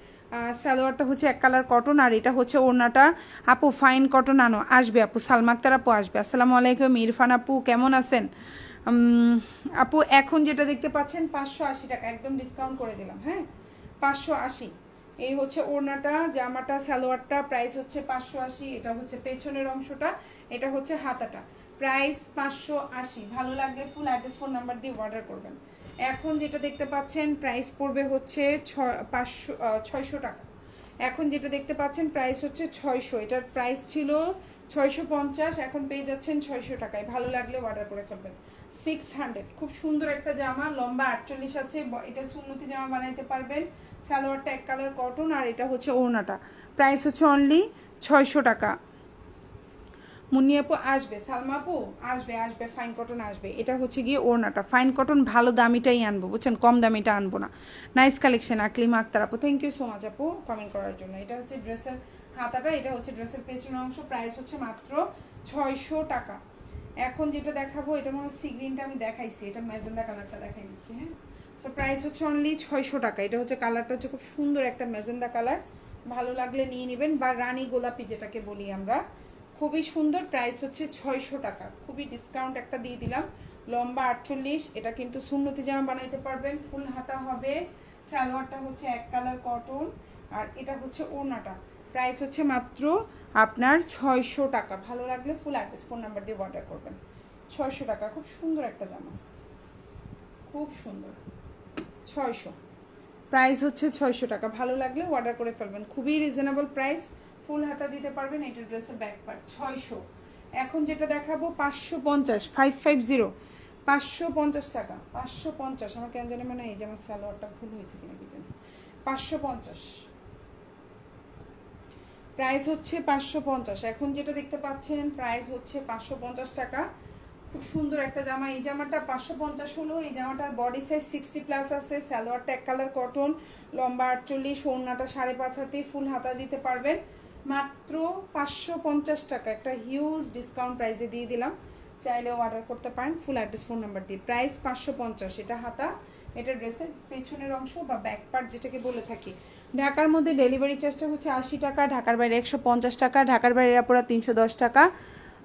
সালোয়ারটা হচ্ছে এক কালার কটন, আর এটা হচ্ছে ওড়নাটা। আপু ফাইন কটন আনো, আসবে আপু, সালমা আক্তার আপু আসবে। আসসালামু আলাইকুম, ইরফান আপু কেমন আছেন? আপু এখন যেটা দেখতে পাচ্ছেন 580 টাকা, একদম ডিসকাউন্ট করে দিলাম। হ্যাঁ, 580। এই হচ্ছে ওড়নাটা, জামাটা, সালোয়ারটা। প্রাইস হচ্ছে 580। এটা হচ্ছে পেছনের অংশটা, এটা হচ্ছে হাতাটা। প্রাইস 580। ভালো লাগলে ফুল অ্যাড্রেস ফোন নাম্বার দিয়ে অর্ডার করবেন। এখন যেটা দেখতে পাচ্ছেন প্রাইস পড়বে হচ্ছে 600 টাকা। এখন যেটা দেখতে পাচ্ছেন প্রাইস হচ্ছে 600। এটার প্রাইস ছিল 650, এখন পেয়ে যাচ্ছেন 600 টাকায়। ভালো লাগলে অর্ডার করে ফেলবেন। 600। খুব সুন্দর একটা জামা, লম্বা 48 আছে, এটা সুন্নতি জামা বানাইতে পারবেন। সালোয়ারটা এক কালার কটন, আর এটা হচ্ছে ওড়নাটা। প্রাইস হচ্ছে অনলি 600 টাকা। মুন্নি আপু আসবে, সালমা আপু আসবে, আসবে, ফাইন কটন আসবে। এটা হচ্ছে গিয়ে ওড়নাটা, ফাইন কটন ভালো দামিটাই আনবো বুঝছেন, কম দামিটা আনবো না। নাইস কালেকশন আকলিমা আক্তার আপু, থ্যাংক ইউ সো মাচ আপু কমেন্ট করার জন্য। এটা হচ্ছে ড্রেসের হাতাটা, এটা হচ্ছে ড্রেসের পেছনের অংশ, প্রাইস হচ্ছে মাত্র 600 টাকা। এখন যেটা দেখাবো এটা মনে হয় সি গ্রিনটা আমি দেখাইছি, এটা ম্যাজেন্ডা কালারটা দেখাই দিচ্ছি। হ্যাঁ, সো প্রাইস হচ্ছে অনলি 600 টাকা। এটা হচ্ছে কালারটা হচ্ছে খুব সুন্দর একটা ম্যাজেন্ডা কালার, ভালো লাগলে নিয়ে নেবেন, বা রানী গোলাপি যেটাকে বলি আমরা, খুবই সুন্দর। প্রাইস হচ্ছে 600 টাকা, খুবই ডিসকাউন্ট একটা দিয়ে দিলাম। লম্বা 48, এটা কিন্তু সুন্নতি জামা বানাইতে পারবেন, ফুল হাতা হবে, সালোয়ারটা হচ্ছে এক কালার কটন, আর এটা হচ্ছে ওড়নাটা। প্রাইস হচ্ছে মাত্র আপনার 600 টাকা। ভালো লাগলে ফুল অ্যাড্রেস ফোন নাম্বার দিয়ে অর্ডার করবেন। 600 টাকা, খুব সুন্দর একটা জামা, খুব সুন্দর। 600 প্রাইস হচ্ছে 600 টাকা, ভালো লাগলে অর্ডার করে ফেলবেন, খুবই রিজনেবল প্রাইস, ফুল হাতা দিতে পারবেন। এটা ড্রেসের ব্যাক পার্ট 600। এখন যেটা দেখাবো 550, 550, 550 টাকা, 550। আমার কেন জানি মানে এই যে আমার সালোয়ারটা ভুল হয়েছে কিনা কি জানি। 550 প্রাইস হচ্ছে 550। এখন যেটা দেখতে পাচ্ছেন প্রাইস হচ্ছে 550 টাকা, খুব সুন্দর একটা জামা। এই জামাটা 550 হলো। এই জামাটার বডি সাইজ 60+ আছে, সালোয়ারটা এক কালার কটন, লম্বা 48, ওড়নাটা 5.5 হাতে, ফুল হাতা দিতে পারবেন মাত্র 550 টাকা। একটা হিউজ ডিসকাউন্ট প্রাইসে দিয়ে দিলাম, চাইলেও অর্ডার করতে পারেন ফুল অ্যাড্রেস ফোন নাম্বার দিয়ে। প্রাইস 550। এটা হাতা, এটা ড্রেসের পেছনের অংশ বা ব্যাক পার্ট যেটাকে বলে থাকি। ঢাকার মধ্যে ডেলিভারি চার্জটা হচ্ছে 80 টাকা, ঢাকার বাইরে 150 টাকা, ঢাকার বাইরে আপুরা 310 টাকা।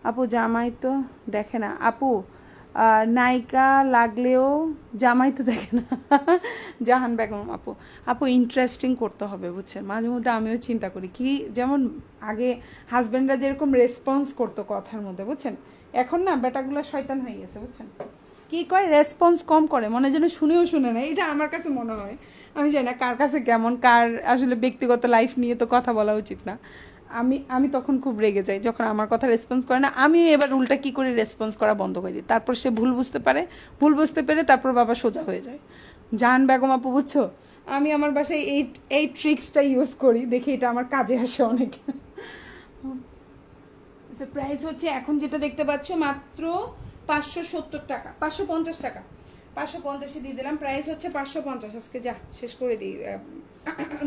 আপু জামাই তো দেখে না আপু, নায়িকা লাগলেও জামাই তো দেখে না। জাহান বেগম আপু, আপু ইন্টারেস্টিং করতে হবে বুঝছেন, মাঝে মধ্যে আমিও চিন্তা করি কি, যেমন আগে হাজব্যান্ডরা যেরকম রেসপন্স করতো কথার মধ্যে বুঝছেন, এখন না বেটাগুলো শয়তান হয়ে গেছে বুঝছেন, কি কয় রেসপন্স কম করে, মনে যেন শুনেও শুনে না। এটা আমার কাছে মনে হয়, আমি জানি না কার কাছে কেমন, কার আসলে ব্যক্তিগত লাইফ নিয়ে তো কথা বলা উচিত না। আমি তখন খুব রেগে যাই যখন আমার কথা রেসপন্স করে না। আমি এবার উল্টা কি করে রেসপন্স করা বন্ধ করে দিই, তারপর সে ভুল বুঝতে পেরে তারপর বাবা সোজা হয়ে যায়। জাহান বেগম আপু বুঝছো, আমি আমার বাসায় এই ট্রিক্সটা ইউজ করি, দেখি এটা আমার কাজে আসে অনেক। প্রাইস হচ্ছে এখন যেটা দেখতে পাচ্ছ মাত্র 570 টাকা, 550 টাকা, 550 দিয়ে দিলাম। প্রাইস হচ্ছে 550। আজকে যা শেষ করে দিই,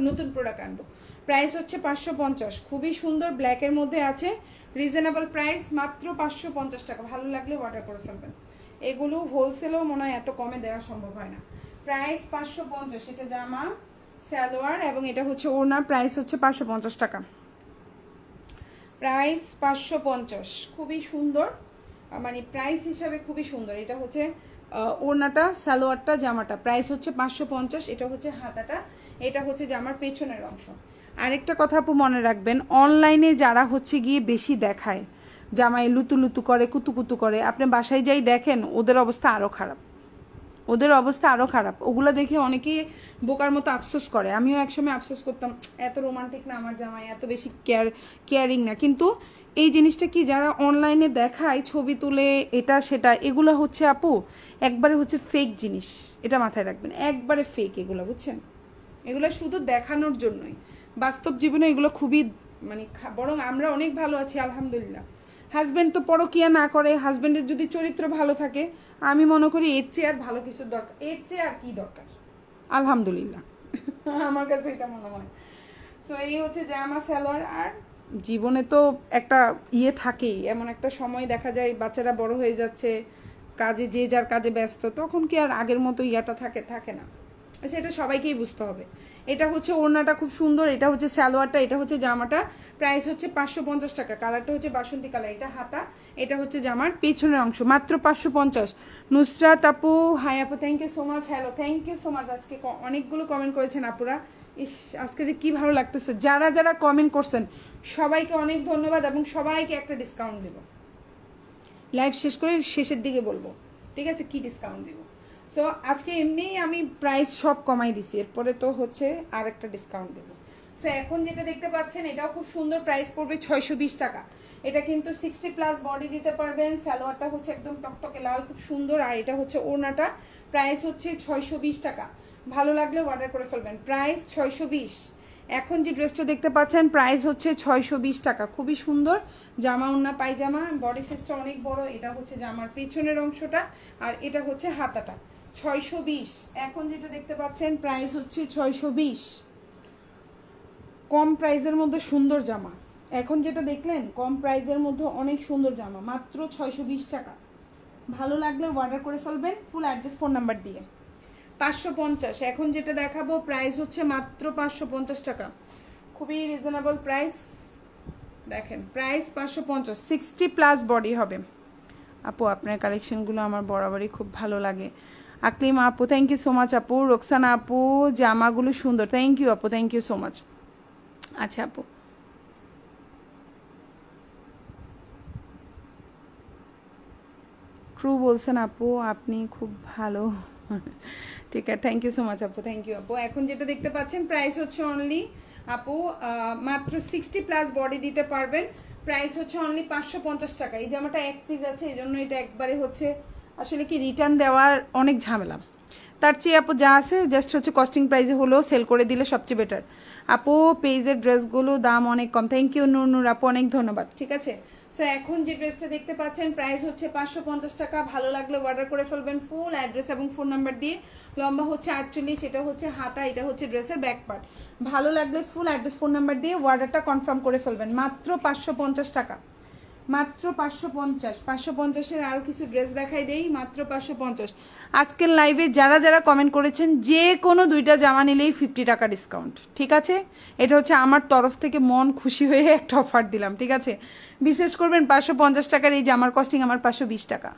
নতুন প্রোডাক্ট আনবো। প্রাইস হচ্ছে 550, খুবই সুন্দর, ব্ল্যাকের মধ্যে আছে, রিজনেবল প্রাইস মাত্র 550 টাকা। ভালো লাগলে অর্ডার করে ফেলবেন। এগুলো হোলসেলেও মনে হয় এত কমে দেওয়া সম্ভব হয় না। প্রাইস 550। এটা জামা, সালোয়ার এবং এটা হচ্ছে ওড়না। প্রাইস হচ্ছে 550 টাকা, প্রাইস 550। খুবই সুন্দর, মানে প্রাইস হিসাবে খুবই সুন্দর। এটা হচ্ছে ওড়নাটা, সালোয়ারটা, জামাটা। প্রাইস হচ্ছে 550। এটা হচ্ছে হাতাটা, এটা হচ্ছে জামার পেছনের অংশ। আরেকটা কথা আপু মনে রাখবেন, অনলাইনে যারা হচ্ছে গিয়ে বেশি দেখায়, জামায় লুতু করে, কুতু করে, আপনি বাসায় যাই দেখেন ওদের অবস্থা আরও খারাপ, ওগুলো দেখে অনেকেই বোকার মতো আফসোস করে। আমিও একসময় আফসোস করতাম, এত রোমান্টিক না আমার জামাই, এত বেশি কেয়ারিং না। কিন্তু এই জিনিসটা কি, যারা অনলাইনে দেখায় ছবি তুলে এটা সেটা, এগুলো হচ্ছে আপু একবারে হচ্ছে ফেক জিনিস, এটা মাথায় রাখবেন, একবারে ফেক এগুলো বুঝছেন, এগুলো শুধু দেখানোর জন্যই। বাস্তব জীবনে এগুলো খুবই মানে, বরং আমরা অনেক ভালো আছি আলহামদুলিল্লাহ। হাজব্যান্ড তো পরকিয়া না করে, হাজব্যান্ডের যদি চরিত্র ভালো থাকে, আমি মনে করি এর চেয়ে আর ভালো কিছু দরকার, এর চেয়ে আর কি দরকার, আলহামদুলিল্লাহ। আমার কাছে এটা মনে হয়। সো এই হচ্ছে জামা, সালোয়ার। আর জীবনে তো একটা থাকেই, এমন একটা সময় দেখা যায় বাচ্চারা বড় হয়ে যাচ্ছে, কাজে যে যার কাজে ব্যস্ত, তখন কি আর আগের মতো থাকে না, সেটা সবাইকেই বুঝতে হবে। এটা হচ্ছে ওড়নাটা খুব সুন্দর, এটা হচ্ছে সালোয়ারটা, এটা হচ্ছে জামাটা। প্রাইস হচ্ছে 550 টাকা। কালারটা হচ্ছে বাসন্তী কালার। এটা হাতা, এটা হচ্ছে জামার পেছনের অংশ, মাত্র 550। নুসরাত আপু, হাই আপু, thank you so much. Hello, thank you so much. আজকে অনেকগুলো কমেন্ট করেছেন আপুরা, ইস আজকে যে কি ভালো লাগতেছে। যারা যারা কমেন্ট করছেন সবাইকে অনেক ধন্যবাদ, এবং সবাইকে একটা ডিসকাউন্ট দেব, লাইভ শেষ করে শেষের দিকে বলবো, ঠিক আছে, কি ডিসকাউন্ট দেবো। সো আজকে এমনিই আমি প্রাইস সব কমাই দিছি, এরপরে তো হচ্ছে আর একটা ডিসকাউন্ট দেবো। সো এখন যেটা দেখতে পাচ্ছেন এটাও খুব সুন্দর, প্রাইস পড়বে 620 টাকা। এটা কিন্তু 60+ বডি দিতে পারবেন। সালোয়ারটা হচ্ছে একদম টকটকে লাল, খুব সুন্দর। আর এটা হচ্ছে ওড়নাটা, প্রাইস হচ্ছে 620 টাকা। ভালো লাগলে অর্ডার করে ফেলবেন। প্রাইস 620। এখন যে ড্রেসটা দেখতে পাচ্ছেন প্রাইস হচ্ছে 620 টাকা। খুবই সুন্দর জামা, ওন্না, পায়জামা, বডি সাইজটা অনেক বড়। এটা হচ্ছে জামার পেছনের অংশটা, আর এটা হচ্ছে হাতাটা। 620। এখন যেটা দেখতে পাচ্ছেন প্রাইস হচ্ছে 620। কম প্রাইসের মধ্যে সুন্দর জামা। এখন যেটা দেখলেন কম প্রাইসের মধ্যে অনেক সুন্দর জামা, মাত্র 620 টাকা। ভালো লাগলে অর্ডার করে ফেলবেন ফুল অ্যাড্রেস ফোন নাম্বার দিয়ে। 550। এখন যেটা দেখাবো প্রাইস হচ্ছে মাত্র 550 টাকা। খুবই রিজনেবল প্রাইস। দেখেন প্রাইস 550, 60+ বডি হবে। আপু আপনার কালেকশনগুলো আমার বরাবরই খুব ভালো লাগে। আকলিমা আপু থ্যাংক ইউ সো মাচ আপু। রোকসানা আপু জামাগুলো সুন্দর, থ্যাংক ইউ আপু, থ্যাংক ইউ সো মাচ। আচ্ছা আপু, ট্রু বলছেন আপু আপনি খুব ভালো। ঠিক আছে, থ্যাংক ইউ সো মাচ আপু, থ্যাংক ইউ আপু। এখন যেটা দেখতে পাচ্ছেন প্রাইস হচ্ছে অনলি আপু মাত্র 60+ বডি দিতে পারবেন। প্রাইস হচ্ছে অনলি 550 টাকা। এই জামাটা এক পিস আছে, এই জন্য এটা একবারে হচ্ছে আসলে কি রিটার্ন দেওয়ার অনেক ঝামেলা। তার চেয়ে আপু যা আছে জাস্ট হচ্ছে কস্টিং প্রাইসে হলেও সেল করে দিলে সবচেয়ে বেটার। আপু পেজের ড্রেসগুলো দাম অনেক কম, থ্যাংক ইউ নূর আপু, অনেক ধন্যবাদ। ঠিক আছে, সো এখন যে ড্রেসটা দেখতে পাচ্ছেন প্রাইস হচ্ছে 550 টাকা। ভালো লাগলে অর্ডার করে ফেলবেন ফুল অ্যাড্রেস এবং ফোন নাম্বার দিয়ে। লম্বা হচ্ছে 48, এটা হচ্ছে হাতা, এটা হচ্ছে ড্রেসের ব্যাক পার্ট। ভালো লাগলে ফুল অ্যাড্রেস ফোন নাম্বার দিয়ে অর্ডারটা কনফার্ম করে ফেলবেন। মাত্র 550 টাকা, মাত্র 550। 550-এর আরও কিছু ড্রেস দেখাই দেই, মাত্র 550। আজকের লাইভে যারা যারা কমেন্ট করেছেন যে কোনো 2টা জামা নিলেই 50 টাকা ডিসকাউন্ট। ঠিক আছে, এটা হচ্ছে আমার তরফ থেকে মন খুশি হয়ে একটা অফার দিলাম। ঠিক আছে, বিশেষ করবেন 550 টাকার এই জামার কস্টিং আমার 520 টাকা।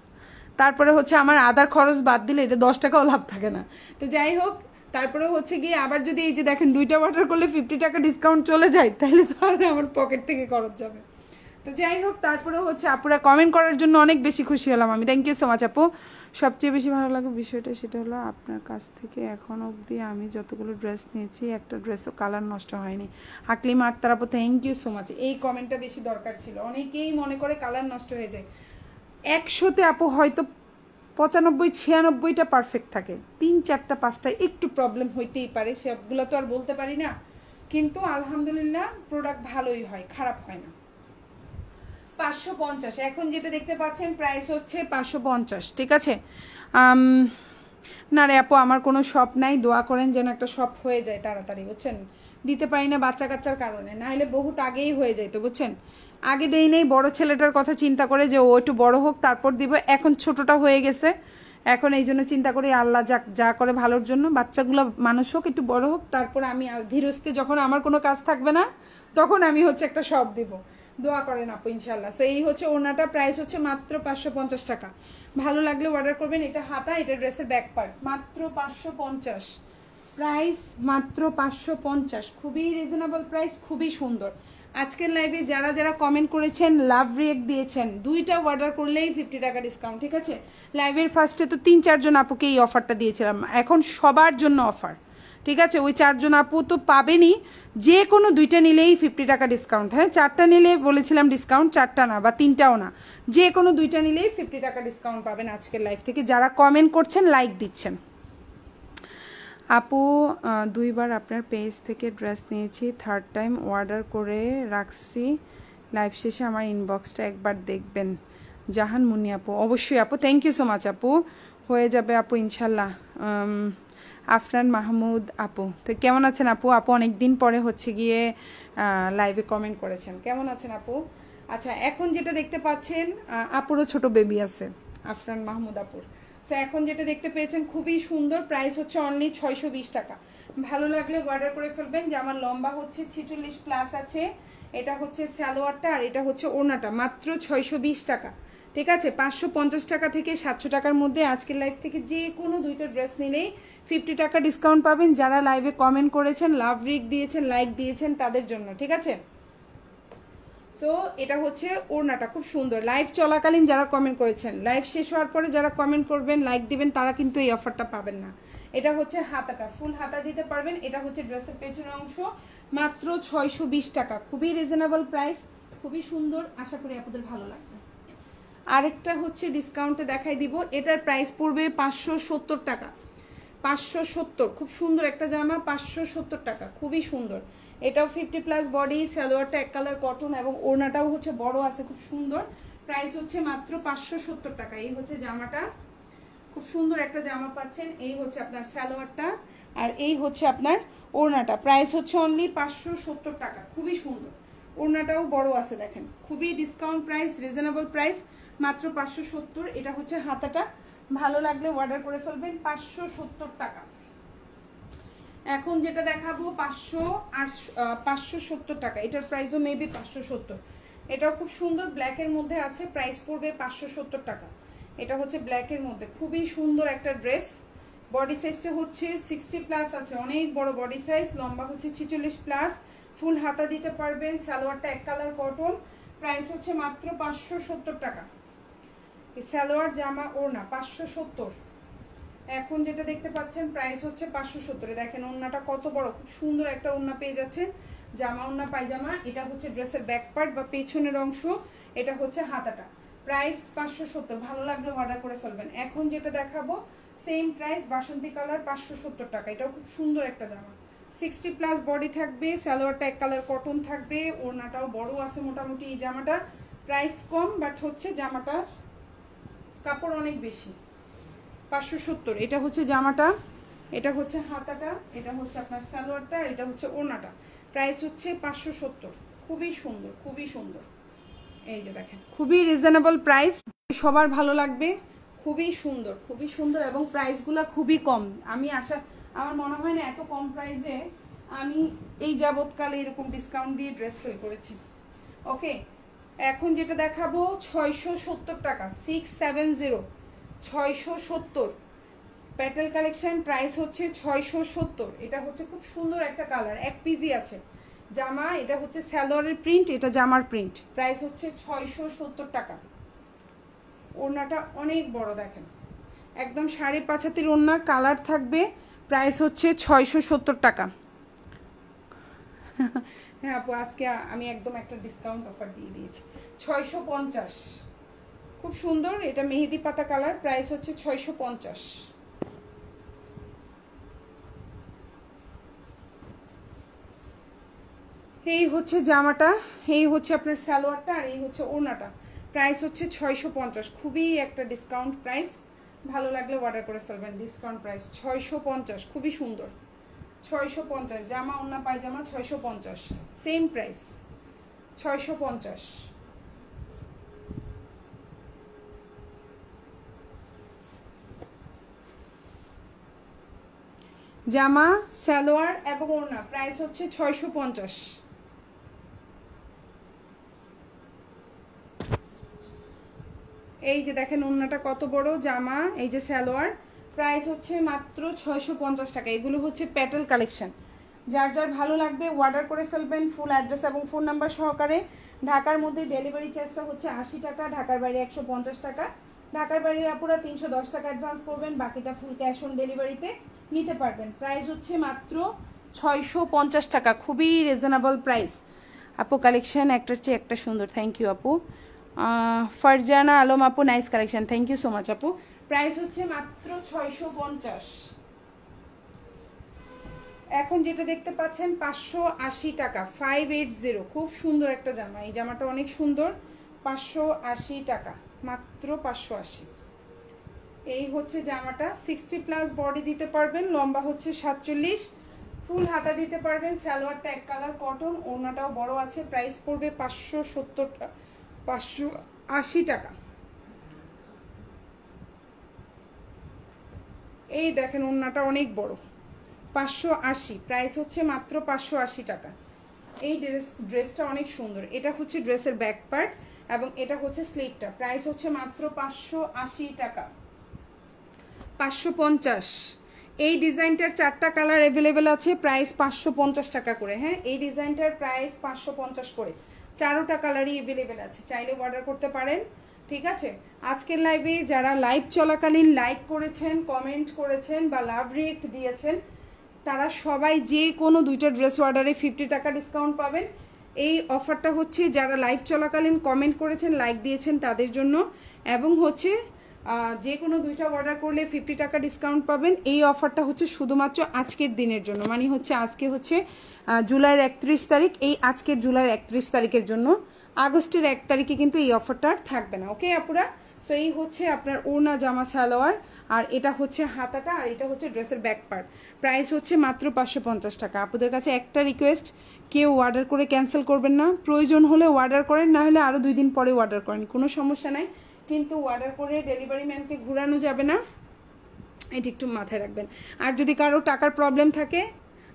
তারপরে হচ্ছে আমার আদার খরচ বাদ দিলে এটা 10 টাকাও লাভ থাকে না। তো যাই হোক, তারপরে হচ্ছে গিয়ে আবার যদি এই যে দেখেন 2টা অর্ডার করলে 50 টাকা ডিসকাউন্ট চলে যায়, তাহলে তো আর আমার পকেট থেকে খরচ যাবে। তো যাই হোক, তারপরে হচ্ছে আপুরা কমেন্ট করার জন্য অনেক বেশি খুশি হলাম আমি, থ্যাংক ইউ সো মাচ আপু। সবচেয়ে বেশি ভালো লাগে বিষয়টা সেটা হলো আপনার কাছ থেকে এখন অবধি আমি যতগুলো ড্রেস নিয়েছি একটা ড্রেসও কালার নষ্ট হয়নি। আকলিমা আক্তার আপু থ্যাংক ইউ সো মাচ। এই কমেন্টটা বেশি দরকার ছিল। অনেকেই মনে করে কালার নষ্ট হয়ে যায়। 100তে আপু হয়তো 95-96টা পারফেক্ট থাকে, 3-4টা 5টা একটু প্রবলেম হইতেই পারে, সবগুলো তো আর বলতে পারি না, কিন্তু আলহামদুলিল্লাহ প্রোডাক্ট ভালোই হয়, খারাপ হয় না। 550। এখন যেটা দেখতে পাচ্ছেন প্রাইস হচ্ছে 550। ঠিক আছে, না রে আপু আমার কোনো শপ নাই, দোয়া করেন যেন একটা শপ হয়ে যায় তাড়াতাড়ি, বুঝছেন। দিতে পারি না বাচ্চা কাচ্চার কারণে, না হলে বহুত আগেই হয়ে যেত, বুঝছেন। আগে দেই নেই বড় ছেলেটার কথা চিন্তা করে যে ও একটু বড় হোক তারপর দিব। এখন ছোটটা হয়ে গেছে, এখন এই জন্য চিন্তা করি আল্লাহ যা করে ভালোর জন্য, বাচ্চাগুলো মানুষ হোক একটু বড় হোক, তারপরে আমি ধীরস্থির যখন আমার কোনো কাজ থাকবে না তখন আমি হচ্ছে একটা শপ দিব। দোয়া করেন আপু ইনশাল্লাহ। সো এই হচ্ছে ওনাটা, প্রাইস হচ্ছে মাত্র 550 টাকা। ভালো লাগলে অর্ডার করবেন। এটা হাতা, এটা ড্রেসের ব্যাক পার্ট, মাত্র 550 প্রাইস, মাত্র 550। খুবই রিজনেবল প্রাইস, খুবই সুন্দর। আজকের লাইভে যারা যারা কমেন্ট করেছেন, লাভ রিয়েক্ট দিয়েছেন, 2টা অর্ডার করলেই 50 টাকা ডিসকাউন্ট। ঠিক আছে, লাইভের ফার্স্টে তো 3-4 জন আপুকে এই অফারটা দিয়েছিলাম, এখন সবার জন্য অফার। ঠিক আছে, ওই 4 জন আপু তো পাবেনই, যে কোনো 2টা নিলেই 50 টাকা ডিসকাউন্ট। হ্যাঁ, 4টা নিলে বলেছিলাম ডিসকাউন্ট, 4টা না বা 3টাও না, যে কোনো 2টা নিলেই 50 টাকা ডিসকাউন্ট পাবেন আজকের লাইভ থেকে, যারা কমেন্ট করছেন, লাইক দিচ্ছেন। আপু 2বার আপনার পেজ থেকে ড্রেস নিয়েছি, 3rd টাইম অর্ডার করে রাখছি, লাইভ শেষে আমার ইনবক্সটা একবার দেখবেন। জাহান মুনি আপু, অবশ্যই আপু, থ্যাংক ইউ সো মাচ আপু, হয়ে যাবে আপু ইনশাল্লাহ। আফরান মাহমুদ আপু, তো কেমন আছেন আপু? আপু অনেক দিন পরে হচ্ছে গিয়ে লাইভে কমেন্ট করেছেন, কেমন আছেন আপু? আচ্ছা, এখন যেটা দেখতে পাচ্ছেন আপুরও ছোট বেবি আছে, আফরান মাহমুদ আপুর। সো এখন যেটা দেখতে পেয়েছেন খুবই সুন্দর, প্রাইস হচ্ছে অনলি 620 টাকা। ভালো লাগলে অর্ডার করে ফেলবেন। যে আমার লম্বা হচ্ছে 46+ আছে, এটা হচ্ছে সালোয়ারটা, আর এটা হচ্ছে ওড়নাটা, মাত্র 620 টাকা। ঠিক আছে, 550 টাকা থেকে 700 টাকার মধ্যে আজকের লাইভ থেকে যে কোনো 2টা ড্রেস নিলেই 50 টাকা ডিসকাউন্ট পাবেন। যারা লাইভে কমেন্ট করেছেন, লাভ রিক দিয়েছেন, লাইক দিয়েছেন, তাদের জন্য। ঠিক আছে, সো এটা হচ্ছে ওড়নাটা, খুব সুন্দর। লাইভ চলাকালীন যারা কমেন্ট করেছেন, লাইভ শেষ হওয়ার পরে যারা কমেন্ট করবেন, লাইক দিবেন, তারা কিন্তু এই অফারটা পাবেন না। এটা হচ্ছে হাতাটা, ফুল হাতা দিতে পারবেন। এটা হচ্ছে ড্রেসের পেছনের অংশ, মাত্র 620 টাকা। খুবই রিজনেবল প্রাইস, খুবই সুন্দর, আশা করি আপনাদের ভালো লাগবে। আরেকটা হচ্ছে ডিসকাউন্টে দেখাই দিব, এটার প্রাইস পড়বে 570 টাকা। 570, খুব সুন্দর একটা জামা, 570 টাকা, খুবই সুন্দর। এটাও 50+ বডি, সালোয়ারটা এক কালার কটন এবং ওড়নাটাও হচ্ছে বড় আছে, খুব সুন্দর। প্রাইস হচ্ছে মাত্র 570 টাকা। এই হচ্ছে জামাটা, খুব সুন্দর একটা জামা পাচ্ছেন। এই হচ্ছে আপনার সালোয়ারটা আর এই হচ্ছে আপনার ওড়নাটা। প্রাইস হচ্ছে অনলি 570 টাকা, খুবই সুন্দর। ওড়নাটাও বড় আছে দেখেন, খুবই ডিসকাউন্ট প্রাইস, রিজনেবল প্রাইস, মাত্র 570। এটা হচ্ছে হাতাটা, ভালো লাগলে অর্ডার করে ফেলবেন, 570 টাকা। এখন যেটা দেখাবো 570 টাকা, এটার প্রাইসও মেবি 570। এটাও খুব সুন্দর, ব্ল্যাকের মধ্যে আছে, প্রাইস পড়বে 570 টাকা। এটা হচ্ছে ব্ল্যাকের মধ্যে, খুবই সুন্দর একটা ড্রেস। বডি সাইজটা হচ্ছে 60+ আছে, অনেক বড় বডি সাইজ। লম্বা হচ্ছে 46+, ফুল হাতা দিতে পারবেন। সালোয়ারটা এক কালার কটন, প্রাইস হচ্ছে মাত্র 570 টাকা। এই সালোয়ার জামা ওড়না 570। এখন যেটা দেখতে পাচ্ছেন প্রাইস হচ্ছে 570। দেখেন ওড়নাটা কত বড়, খুব সুন্দর একটা ওড়না পেয়ে যাচ্ছেন, জামা ওড়না পায়জামা। এটা হচ্ছে ড্রেসের ব্যাক পার্ট বা পেছনের অংশ, এটা হচ্ছে হাতাটা। প্রাইস 570, ভালো লাগলে অর্ডার করে ফেলবেন। এখন যেটা দেখাবো সেম প্রাইস, বাসন্তী কালার, 570 টাকা। এটাও খুব সুন্দর একটা জামা, 60+ বডি থাকবে, সালোয়ারটা এক কালার কটন থাকবে, ওড়নাটাও বড় আছে মোটামুটি। এই জামাটা প্রাইস কম, বাট হচ্ছে জামাটার কাপড় অনেক বেশি। 570, এটা হচ্ছে জামাটা, এটা হচ্ছে হাতাটা, এটা হচ্ছে আপনার সালোয়ারটা, এটা হচ্ছে ওড়নাটা। প্রাইস হচ্ছে 570, খুবই সুন্দর, খুবই সুন্দর। এই যে দেখেন, খুবই রিজনেবল প্রাইস, সবার ভালো লাগবে, খুবই সুন্দর, খুবই সুন্দর এবং প্রাইসগুলো খুবই কম। আমার মনে হয় না এত কম প্রাইসে আমি এই যাবৎকালে এরকম ডিসকাউন্ট দিয়ে ড্রেস সেল করেছি। ওকে, এখন যেটা দেখাবো 670 টাকা, 670, 670 প্যাটেল কালেকশন। প্রাইস হচ্ছে 670। এটা হচ্ছে খুব সুন্দর একটা কালার, এক পিসই আছে জামা। এটা হচ্ছে সালোয়ারের প্রিন্ট, এটা জামার প্রিন্ট। প্রাইস হচ্ছে 670 টাকা। ওড়নাটা অনেক বড় দেখেন, একদম 5.5 হাতের ওড়না, কালার থাকবে। প্রাইস হচ্ছে 670 টাকা। হ্যাঁ আপু, আজকে আমি একদম একটা ডিসকাউন্ট অফার দিয়ে দিয়েছি, 650। খুব সুন্দর, এটা মেহেদি পাতা কালার, প্রাইস হচ্ছে 650। এই হচ্ছে জামাটা, এই হচ্ছে আপনার সালোয়ারটা আর এই হচ্ছে ওড়নাটা। প্রাইস হচ্ছে 650, খুবই একটা ডিসকাউন্ট প্রাইস, ভালো লাগলে অর্ডার করে ফেলবেন। ডিসকাউন্ট প্রাইস 650, খুবই সুন্দর। 650 জামা ওড়না পায়জামা, 650 সেম প্রাইস, 650। জামা, সালোয়ার এবং ওড়না, প্রাইস হচ্ছে 650। এই যে দেখেন ওড়নাটা কত বড়, জামা, এই যে সালোয়ার, প্রাইস হচ্ছে মাত্র 650 টাকা। এগুলো হচ্ছে প্যাটেল কালেকশন, যার যার ভালো লাগবে অর্ডার করে ফেলবেন। ফুল অ্যাড্রেস এবং ফোন নাম্বার সহকারে। ঢাকার মধ্যে ডেলিভারি চার্জটা হচ্ছে 80 টাকা, ঢাকার বাইরে 150 টাকা। ঢাকার বাইরের আপুরা 310 টাকা অ্যাডভান্স করবেন, বাকিটা ফুল ক্যাশ অন ডেলিভারিতে নিতে পারবেন। প্রাইস হচ্ছে মাত্র 650 টাকা, খুবই রিজনেবল প্রাইস। আপু কালেকশন একটার চেয়ে একটা সুন্দর, থ্যাংক ইউ আপু। ফারজানা আলম আপু, nice collection, thank you so much আপু। প্রাইস হচ্ছে মাত্র 650। এখন যেটা দেখতে পাচ্ছেন 580 টাকা, 580, খুব সুন্দর একটা জামা। এই জামাটা অনেক সুন্দর, 580 টাকা, মাত্র 580। এই হচ্ছে জামাটা, 60+ বডি দিতে পারবেন, লম্বা হচ্ছে 47, ফুল হাতা দিতে পারবেন। সালোয়ারটা এক কালার কটন, ওড়নাটাও বড় আছে। প্রাইস পড়বে 580 টাকা। এই দেখেন ওড়নাটা অনেক বড়, 580, প্রাইস হচ্ছে মাত্র 580 টাকা। এই ড্রেসটা অনেক সুন্দর। এটা হচ্ছে ড্রেসের ব্যাক পার্ট এবং এটা হচ্ছে স্লিভটা। প্রাইস হচ্ছে মাত্র 580 টাকা। 550। এই ডিজাইনটার 4টা কালার অ্যাভেলেবেল আছে, প্রাইস 550 টাকা করে। হ্যাঁ, এই ডিজাইনটার প্রাইস 550 করে, 4টা কালারই অ্যাভেলেবেল আছে, চাইলে অর্ডার করতে পারেন। ঠিক আছে, আজকের লাইভে যারা লাইভ চলাকালীন লাইক করেছেন, কমেন্ট করেছেন বা লাভ রিয়েক্ট দিয়েছেন, তারা সবাই যে কোনো 2টা ড্রেস অর্ডারে 50 টাকা ডিসকাউন্ট পাবেন। এই অফারটা হচ্ছে যারা লাইভ চলাকালীন কমেন্ট করেছেন, লাইক দিয়েছেন তাদের জন্য, এবং হচ্ছে যে কোনো দুইটা অর্ডার করলে 50 টাকা ডিসকাউন্ট পাবেন। এই অফারটা হচ্ছে শুধুমাত্র আজকের দিনের জন্য, মানে হচ্ছে আজকে হচ্ছে জুলাইয়ের 31 তারিখ, এই আজকের জুলাইয়ের 31 তারিখের জন্য। আগস্টের 1 তারিখে কিন্তু এই অফারটা আর থাকবে না। ওকে আপুরা, সো এই হচ্ছে আপনার ওড়না জামা সালোয়ার, আর এটা হচ্ছে হাতাটা, আর এটা হচ্ছে ড্রেসের ব্যাক পার্ট। প্রাইস হচ্ছে মাত্র 550 টাকা। আপনাদের কাছে একটা রিকোয়েস্ট, কেউ অর্ডার করে ক্যান্সেল করবেন না। প্রয়োজন হলে অর্ডার করেন, না হলে আরও 2 দিন পরে অর্ডার করেন, কোনো সমস্যা নাই, কিন্তু অর্ডার করে ডেলিভারি ম্যানকে ঘুরানো যাবে না, এটি একটু মাথায় রাখবেন। আর যদি কারো টাকার প্রবলেম থাকে,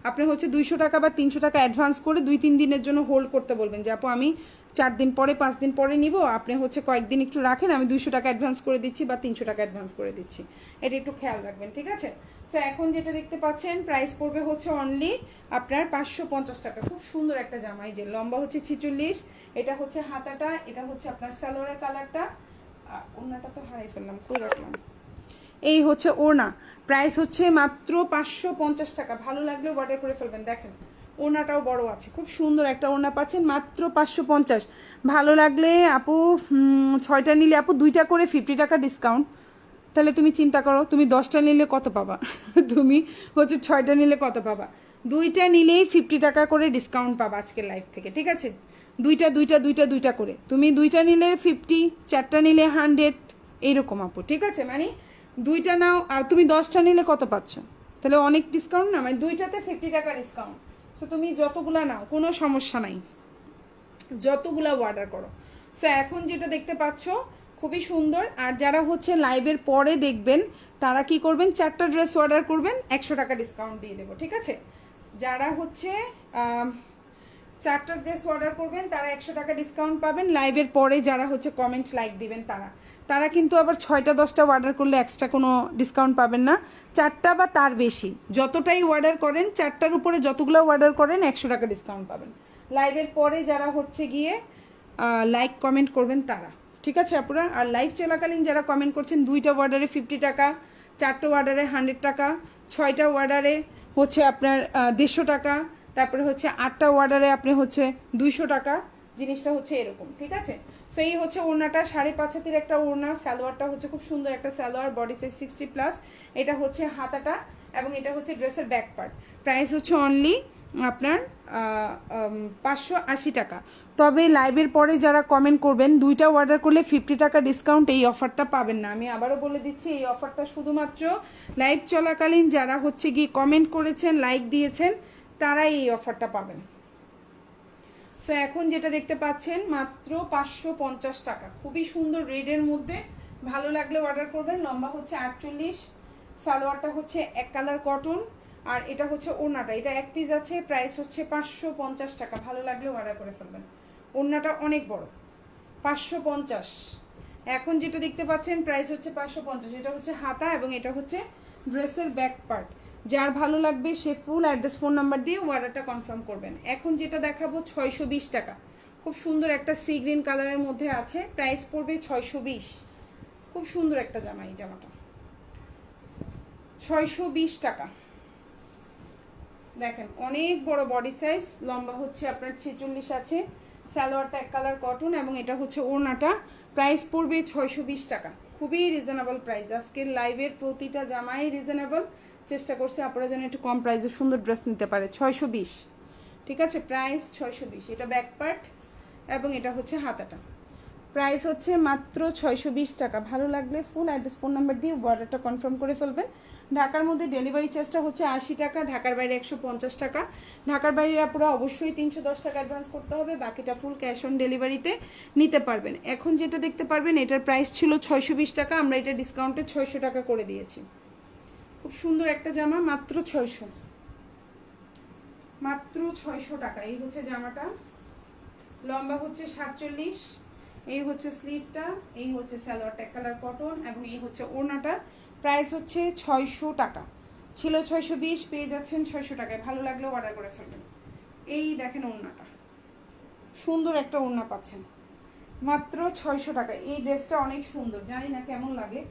আপনি হচ্ছে 200 টাকা বা 300 টাকা অ্যাডভান্স করে 2-3 দিনের জন্য হোল্ড করতে বলবেন, যে আপু আমি 4 দিন পরে 5 দিন পরে নিব, আপনি হচ্ছে কয়েকদিন একটু রাখেন, আমি 200 টাকা অ্যাডভান্স করে দিচ্ছি বা 300 টাকা অ্যাডভান্স করে দিচ্ছি, এটা একটু খেয়াল রাখবেন, ঠিক আছে? সো এখন যেটা দেখতে পাচ্ছেন প্রাইস পড়বে হচ্ছে অনলি আপনার 550 টাকা। খুব সুন্দর একটা জামা, এই যে লম্বা হচ্ছে 46, এটা হচ্ছে হাতাটা, এটা হচ্ছে আপনার সালোয়ারের কালারটা, ওড়নাটা তো হারাই ফেললাম, কই রাখলাম, এই হচ্ছে ওড়না। প্রাইস হচ্ছে মাত্র 550 টাকা। ভালো লাগলে অর্ডার করে ফেলবেন। দেখেন ওড়নাটাও বড় আছে, খুব সুন্দর একটা ওড়না পাচ্ছেন মাত্র 550। ভালো লাগলে আপু 6টা নিলে আপু 2টা করে 50 টাকা ডিসকাউন্ট। তাহলে তুমি চিন্তা করো, তুমি 10টা নিলে কত পাবা, তুমি হচ্ছে 6টা নিলে কত পাবা। 2টা নিলেই 50 টাকা করে ডিসকাউন্ট পাবা আজকের লাইভ থেকে, ঠিক আছে? 2টা করে, তুমি 2টা নিলে 50, 4টা নিলে 100, এইরকম আপু, ঠিক আছে? মানে 2টা নাও আর তুমি 10টা নিলে কত পাচ্ছ, তাহলে অনেক ডিসকাউন্ট না? মানে 2টাতে 50 টাকা ডিসকাউন্ট। সো তুমি যতগুলা নাও কোনো সমস্যা নাই, যতগুলা অর্ডার করো। সো এখন যেটা দেখতে পাচ্ছ খুবই সুন্দর। আর যারা হচ্ছে লাইভের পরে দেখবেন তারা কি করবেন, 4টা ড্রেস অর্ডার করবেন, 100 টাকা ডিসকাউন্ট দিয়ে দেবো, ঠিক আছে? যারা হচ্ছে 4টা ড্রেস অর্ডার করবেন তারা 100 টাকা ডিসকাউন্ট পাবেন। লাইভের পরে যারা হচ্ছে কমেন্ট লাইক দিবেন তারা কিন্তু আবার 6টা 10টা অর্ডার করলে এক্সট্রা কোনো ডিসকাউন্ট পাবেন না। 4টা বা তার বেশি যতটাই অর্ডার করেন, 4টার উপরে যতগুলো অর্ডার করেন 100 টাকা ডিসকাউন্ট পাবেন। লাইভের পরে যারা হচ্ছে গিয়ে লাইক কমেন্ট করবেন তারা, ঠিক আছে আপুরা? আর লাইভ চলাকালীন যারা কমেন্ট করছেন 2টা অর্ডারে 50 টাকা, 4টা অর্ডারে 100 টাকা, 6টা অর্ডারে হচ্ছে আপনার 150 টাকা, তারপরে হচ্ছে 8টা অর্ডারে আপনি হচ্ছে 200 টাকা, জিনিসটা হচ্ছে এরকম, ঠিক আছে? সো এই হচ্ছে ওড়নাটা, 5.5 হাতের একটা ওড়না, সালোয়ারটা হচ্ছে খুব সুন্দর একটা সালোয়ার, বডি সাইজ 60+, এটা হচ্ছে হাতাটা এবং এটা হচ্ছে ড্রেসের ব্যাক পার্ট। প্রাইস হচ্ছে অনলি আপনার 580 টাকা। তবে লাইভের পরে যারা কমেন্ট করবেন 2টা অর্ডার করলে 50 টাকা ডিসকাউন্ট, এই অফারটা পাবেন না। আমি আবারও বলে দিচ্ছি, এই অফারটা শুধুমাত্র লাইভ চলাকালীন যারা হচ্ছে গিয়ে কমেন্ট করেছেন, লাইক দিয়েছেন, তারাই এই অফারটা পাবেন। সো এখন যেটা দেখতে পাচ্ছেন মাত্র 550 টাকা, খুবই সুন্দর রেডের মধ্যে, ভালো লাগলে অর্ডার করবেন। লম্বা হচ্ছে 48, সালোয়ারটা হচ্ছে এক কালার কটন, আর এটা হচ্ছে ওড়নাটা, এটা এক পিস আছে, প্রাইস হচ্ছে 550 টাকা। ভালো লাগলে অর্ডার করে ফেলবেন। ওড়নাটা অনেক বড়, 550। এখন যেটা দেখতে পাচ্ছেন প্রাইস হচ্ছে 550, এটা হচ্ছে হাতা এবং এটা হচ্ছে ড্রেসের ব্যাক পার্ট। যার ভালো লাগবে সে ফুল অ্যাড্রেস ফোন নাম্বার দিয়ে অর্ডারটা কনফার্ম করবেন। এখন যেটা দেখাবো 620 টাকা, খুব সুন্দর একটা সি গ্রিন কালারের মধ্যে আছে, প্রাইস পড়বে 620। খুব সুন্দর একটা জামা, এই জামাটা 620 টাকা। দেখেন অনেক বড় বডি সাইজ, লম্বা হচ্ছে আপনার 46 আছে, সালোয়ারটা এক কালার কটন এবং এটা হচ্ছে ওড়নাটা। প্রাইস পড়বে 620 টাকা, খুবই রিজনেবল প্রাইস। আজকের লাইভের প্রতিটা জামাই রিজনেবল, চেষ্টা করছি আপনারা যেন একটু কম প্রাইসে সুন্দর ড্রেস নিতে পারে। 620, ঠিক আছে? প্রাইস 620। এটা ব্যাক পার্ট এবং এটা হচ্ছে হাতাটা। প্রাইস হচ্ছে মাত্র 620 টাকা। ভালো লাগলে ফুল অ্যাড্রেস ফোন নাম্বার দিয়ে অর্ডারটা কনফার্ম করে ফেলবেন। ঢাকার মধ্যে ডেলিভারি চার্জটা হচ্ছে 80 টাকা, ঢাকার বাইরে 150 টাকা। ঢাকার বাইরে পুরো অবশ্যই 310 টাকা অ্যাডভান্স করতে হবে, বাকিটা ফুল ক্যাশ অন ডেলিভারিতে নিতে পারবেন। এখন যেটা দেখতে পারবেন এটার প্রাইস ছিল 620 টাকা, আমরা এটা ডিসকাউন্টে 600 টাকা করে দিয়েছি। খুব সুন্দর একটা জামা, মাত্র 600, মাত্র 600 টাকা। এই হচ্ছে জামাটা, লম্বা হচ্ছে 47, এই হচ্ছে স্লিভটা, এই হচ্ছে সালোয়ারটা এক কালার কটন এবং এই হচ্ছে ওড়নাটা। প্রাইস হচ্ছে 600 টাকা, ছিল 620, পেয়ে যাচ্ছেন 600 টাকায়। ভালো লাগলেও অর্ডার করে ফেলবেন। এই দেখেন ওড়নাটা, সুন্দর একটা ওড়না পাচ্ছেন মাত্র 600 টাকা। এই ড্রেসটা অনেক সুন্দর, জানি না কেমন লাগে।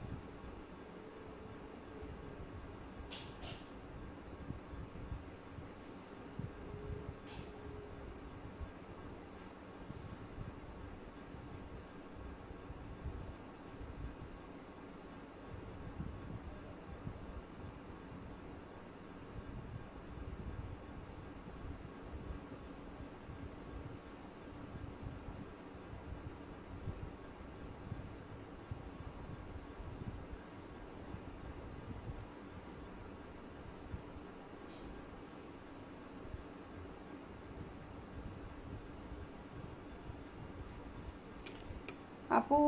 আপু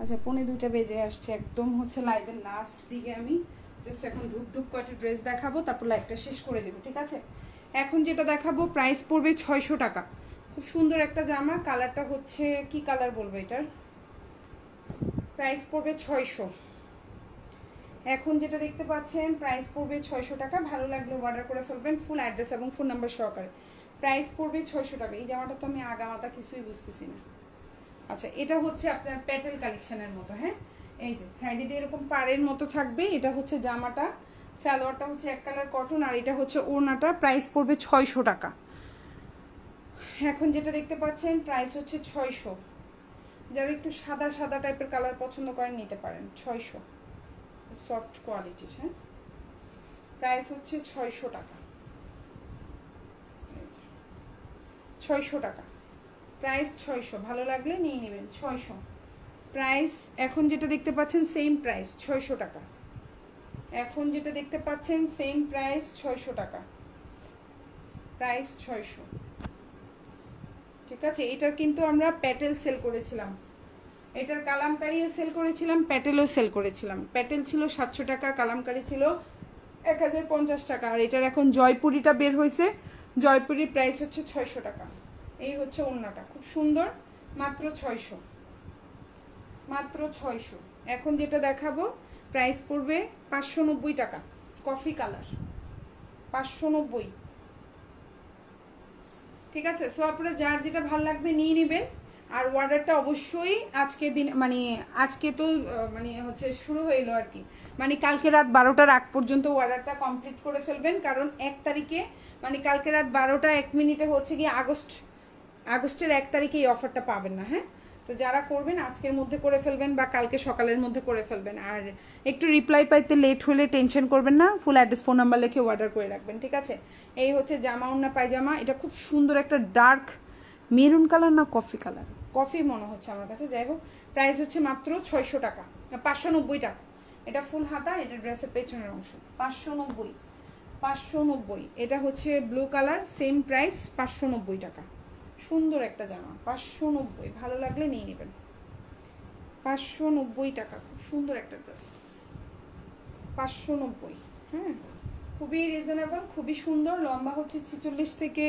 আচ্ছা 1:45 বেজে আসছে, একদম হচ্ছে লাইভের লাস্ট দিকে। আমি জাস্ট এখন ধূপ ধূপ কয়টা ড্রেস দেখাবো, তারপর লাইভটা শেষ করে দেবো, ঠিক আছে? এখন যেটা দেখাবো প্রাইস পড়বে 600 টাকা। খুব সুন্দর একটা জামা, কালারটা হচ্ছে কি কালার বলবো এটার, প্রাইস পড়বে 600। এখন যেটা দেখতে পাচ্ছেন প্রাইস পড়বে 600 টাকা। ভালো লাগলে অর্ডার করে ফেলবেন, ফুল অ্যাড্রেস এবং ফোন নাম্বার সহকারে। প্রাইস পড়বে 600 টাকা। এই জামাটা তো আমি আগামাতা কিছুই বুঝতেছি না। আচ্ছা, এটা হচ্ছে আপনার প্যাটেল কালেকশনের মতো, হ্যাঁ, এই যে সাইডে দিয়ে এরকম পাড়ের মতো থাকবে। এটা হচ্ছে জামাটা, সালোয়ারটা হচ্ছে এক কালার কটন, আর এটা হচ্ছে ওড়নাটা। প্রাইস পড়বে 600 টাকা। এখন যেটা দেখতে পাচ্ছেন প্রাইস হচ্ছে 600। যারা একটু সাদা সাদা টাইপের কালার পছন্দ করেন নিতে পারেন। 600, সফট কোয়ালিটির, হ্যাঁ। প্রাইস হচ্ছে 600 টাকা। 600 টাকা প্রাইস, 600। ভালো লাগলে নিয়ে নেবেন। 600 প্রাইস। এখন যেটা দেখতে পাচ্ছেন সেম প্রাইস 600 টাকা। এখন যেটা দেখতে পাচ্ছেন সেম প্রাইস 600 টাকা। প্রাইস 600, ঠিক আছে? এটার কিন্তু আমরা প্যাটেল সেল করেছিলাম, এটার কালামকারিও সেল করেছিলাম, প্যাটেলও সেল করেছিলাম। প্যাটেল ছিল 700 টাকা, কালামকারি ছিল 1050 টাকা। আর এটার এখন জয়পুরিটা বের হয়েছে, জয়পুরির প্রাইস হচ্ছে 600 টাকা। এই হচ্ছে ওড়নাটা, খুব সুন্দর, মাত্র 600, মাত্র 600। এখন যেটা দেখাবো প্রাইস পড়বে 590 টাকা, কফি কালার, 590, ঠিক আছে? সো আপনারা যার যেটা ভালো লাগবে নিয়ে নেবেন। আর অর্ডারটা অবশ্যই আজকে দিন, মানে আজকে তো মানে হচ্ছে শুরু হইলো আর কি, মানে কালকে রাত 12টার আগ পর্যন্ত অর্ডারটা কমপ্লিট করে ফেলবেন। কারণ 1 তারিখে, মানে কালকে রাত 12টা 1 মিনিটে হচ্ছে গিয়ে আগস্টের 1 তারিখে এই অফারটা পাবেন না, হ্যাঁ। তো যারা করবেন আজকের মধ্যে করে ফেলবেন বা কালকে সকালের মধ্যে করে ফেলবেন। আর একটু রিপ্লাই পাইতে লেট হলে টেনশন করবেন না, ফুল অ্যাড্রেস ফোন নাম্বার লিখে অর্ডার করে রাখবেন, ঠিক আছে? এই হচ্ছে জামা ওড়না পায়জামা। এটা খুব সুন্দর একটা ডার্ক মেরুন কালার, না কফি কালার, কফি মনে হচ্ছে আমার কাছে। যাই হোক, প্রাইস হচ্ছে মাত্র 600 টাকা, 590 টাকা। এটা ফুল হাতা, এটা ড্রেসের পেছনের অংশ। 590, 590। এটা হচ্ছে ব্লু কালার, সেম প্রাইস 590 টাকা। সুন্দর একটা জামা, 590। ভালো লাগলে নিয়ে নেবেন। 590 টাকা, খুব সুন্দর একটা ড্রেস, 590, হ্যাঁ। খুবই রিজনেবল, খুবই সুন্দর। লম্বা হচ্ছে 46 থেকে,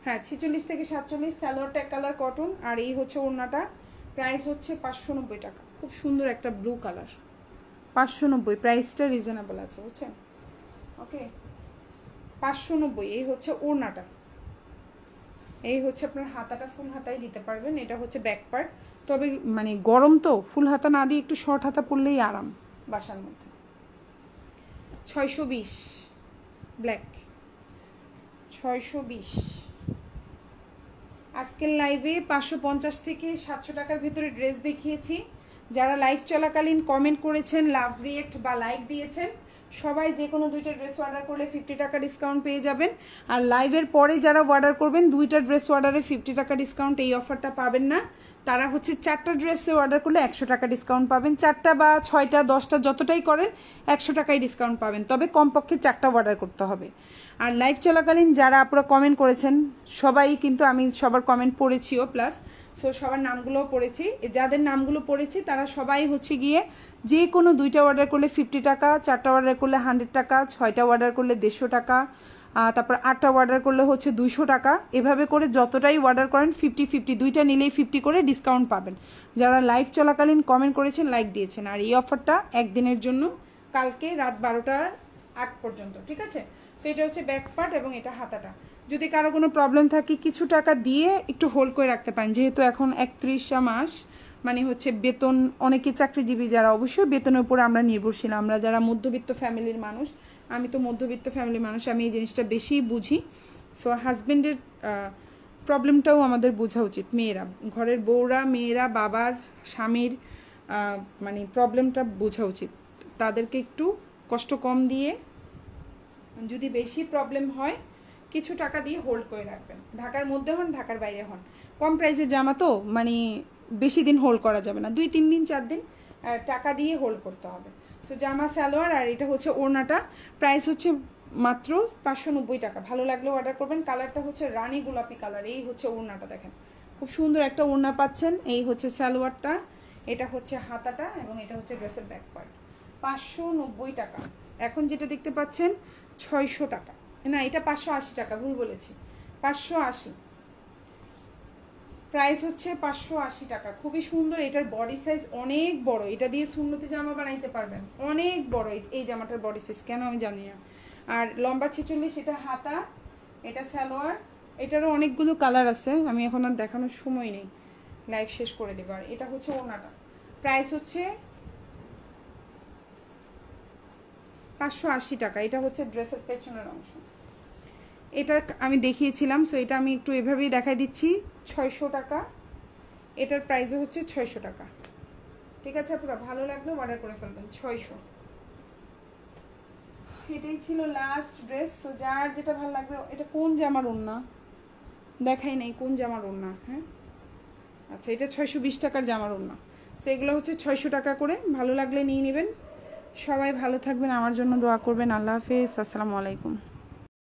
হ্যাঁ 46 থেকে 47। সালোয়ারটা এক কালার কটন, আর এই হচ্ছে ওড়নাটা। প্রাইস হচ্ছে 590 টাকা। খুব সুন্দর একটা ব্লু কালার, 590। প্রাইসটা রিজনেবল আছে, বুঝছেন? ওকে, 590। এই হচ্ছে ওড়নাটা, এই হচ্ছে আপনার হাতাটা ফুল হাতাই দিতে পারবেন। এটা হচ্ছে ব্যাক পার্ট। তবে মানে গরম তো, ফুল হাতা না দিয়ে একটু শর্ট হাতা পরলেই আরাম বাসার মধ্যে। 620 ব্ল্যাক, 620। আজকের লাইভে 550 থেকে 700 টাকার ভিতরে ড্রেস দেখিয়েছি। যারা লাইভ চলাকালীন কমেন্ট করেছেন, লাভ রিয়েক্ট বা লাইক দিয়েছেন, সবাই যে কোনো 2টা ড্রেস অর্ডার করলে 50 টাকা ডিসকাউন্ট পেয়ে যাবেন। আর লাইভের পরে যারা অর্ডার করবেন 2টা ড্রেস অর্ডারে 50 টাকা ডিসকাউন্ট, এই অফারটা পাবেন না। তারা হচ্ছে 4টা ড্রেসে অর্ডার করলে 100 টাকা ডিসকাউন্ট পাবেন। 4টা বা 6টা 10টা যতটাই করেন 100 টাকাই ডিসকাউন্ট পাবেন, তবে কমপক্ষে 4টা অর্ডার করতে হবে। আর লাইভ চলাকালীন যারা আপনারা কমেন্ট করেছেন সবাই কিন্তু আমি সবার কমেন্ট পড়েছিও, প্লাস সো সবার নামগুলোও পড়েছি। যাদের নামগুলো পড়েছি তারা সবাই হচ্ছে গিয়ে যে কোনো 2টা অর্ডার করলে 50 টাকা, 4টা অর্ডার করলে 100 টাকা, 6টা অর্ডার করলে 150 টাকা, তারপর 8টা অর্ডার করলে হচ্ছে 200 টাকা। এভাবে করে যতটাই অর্ডার করেন 50-50, 2টা নিলেই 50 করে ডিসকাউন্ট পাবেন। যারা লাইভ চলাকালীন কমেন্ট করেছেন, লাইক দিয়েছেন। আর এই অফারটা একদিনের জন্য, কালকে রাত 12টার আগ পর্যন্ত, ঠিক আছে? সো এটা হচ্ছে ব্যাক পার্ট এবং এটা হাতাটা। যদি কারো কোনো প্রবলেম থাকে কিছু টাকা দিয়ে একটু হোল্ড করে রাখতে পারেন, যেহেতু এখন 31টা মাস, মানে হচ্ছে বেতন, অনেকে চাকরিজীবী যারা অবশ্যই বেতনের উপরে আমরা নির্ভরশীল। আমরা যারা মধ্যবিত্ত ফ্যামিলির মানুষ, আমি তো মধ্যবিত্ত ফ্যামিলির মানুষ, আমি এই জিনিসটা বেশি বুঝি। সো হাজব্যান্ডের প্রবলেমটাও আমাদের বোঝা উচিত। মেয়েরা, ঘরের বউরা, মেয়েরা বাবার স্বামীর মানে প্রবলেমটা বোঝা উচিত। তাদেরকে একটু কষ্ট কম দিয়ে, যদি বেশি প্রবলেম হয় কিছু টাকা দিয়ে হোল্ড করে রাখবেন। ঢাকার মধ্যে হন, ঢাকার বাইরে হন, কম প্রাইসের জামা তো মানে বেশি দিন হোল্ড করা যাবে না, 2-3 দিন 4 দিন টাকা দিয়ে হোল্ড করতে হবে। সো জামা সালোয়ার, আর এটা হচ্ছে ওড়নাটা। প্রাইস হচ্ছে মাত্র 590 টাকা। ভালো লাগলেও অর্ডার করবেন। কালারটা হচ্ছে রানী গোলাপি কালার। এই হচ্ছে ওড়নাটা, দেখেন খুব সুন্দর একটা ওড়না পাচ্ছেন। এই হচ্ছে সালোয়ারটা, এটা হচ্ছে হাতাটা এবং এটা হচ্ছে ড্রেসের ব্যাক পার্ট। 590 টাকা। এখন যেটা দেখতে পাচ্ছেন 600 টাকা, না এটা 580 টাকা, ভুল বলেছি, 580। প্রাইস হচ্ছে 580 টাকা। খুবই সুন্দর, এটার বডি সাইজ অনেক বড়, এটা দিয়ে সুন্নতি জামা বানাইতে পারবেন, অনেক বড় এই জামাটার বডি সাইজ, কেন আমি জানি না। আর লম্বা 46, এটা হাতা, এটা সালোয়ার, এটারও অনেকগুলো কালার আছে, আমি এখন আর দেখানোর সময় নেই, লাইভ শেষ করে দেবো। আর এটা হচ্ছে ওড়নাটা, প্রাইস হচ্ছে 580 টাকা। এটা হচ্ছে ড্রেসের পেছনের অংশ, এটা আমি দেখিয়েছিলাম, সো এটা আমি একটু এভাবেই দেখাই দিচ্ছি। 600 টাকা, এটার প্রাইসও হচ্ছে 600 টাকা। ঠিক আছে, পুরো ভালো লাগলো অর্ডার করে ফেলবেন। 600। এটাই ছিল লাস্ট ড্রেস। সো যার যেটা ভালো লাগবে। এটা কোন জামার ওড়না দেখাই নাই, কোন জামার ওড়না? হ্যাঁ আচ্ছা, এটা 620 টাকার জামার ওড়না। সো এগুলো হচ্ছে 600 টাকা করে, ভালো লাগলে নিয়ে নেবেন। সবাই ভালো থাকবেন, আমার জন্য দোয়া করবেন। আল্লাহ হাফেজ, আসসালামু আলাইকুম।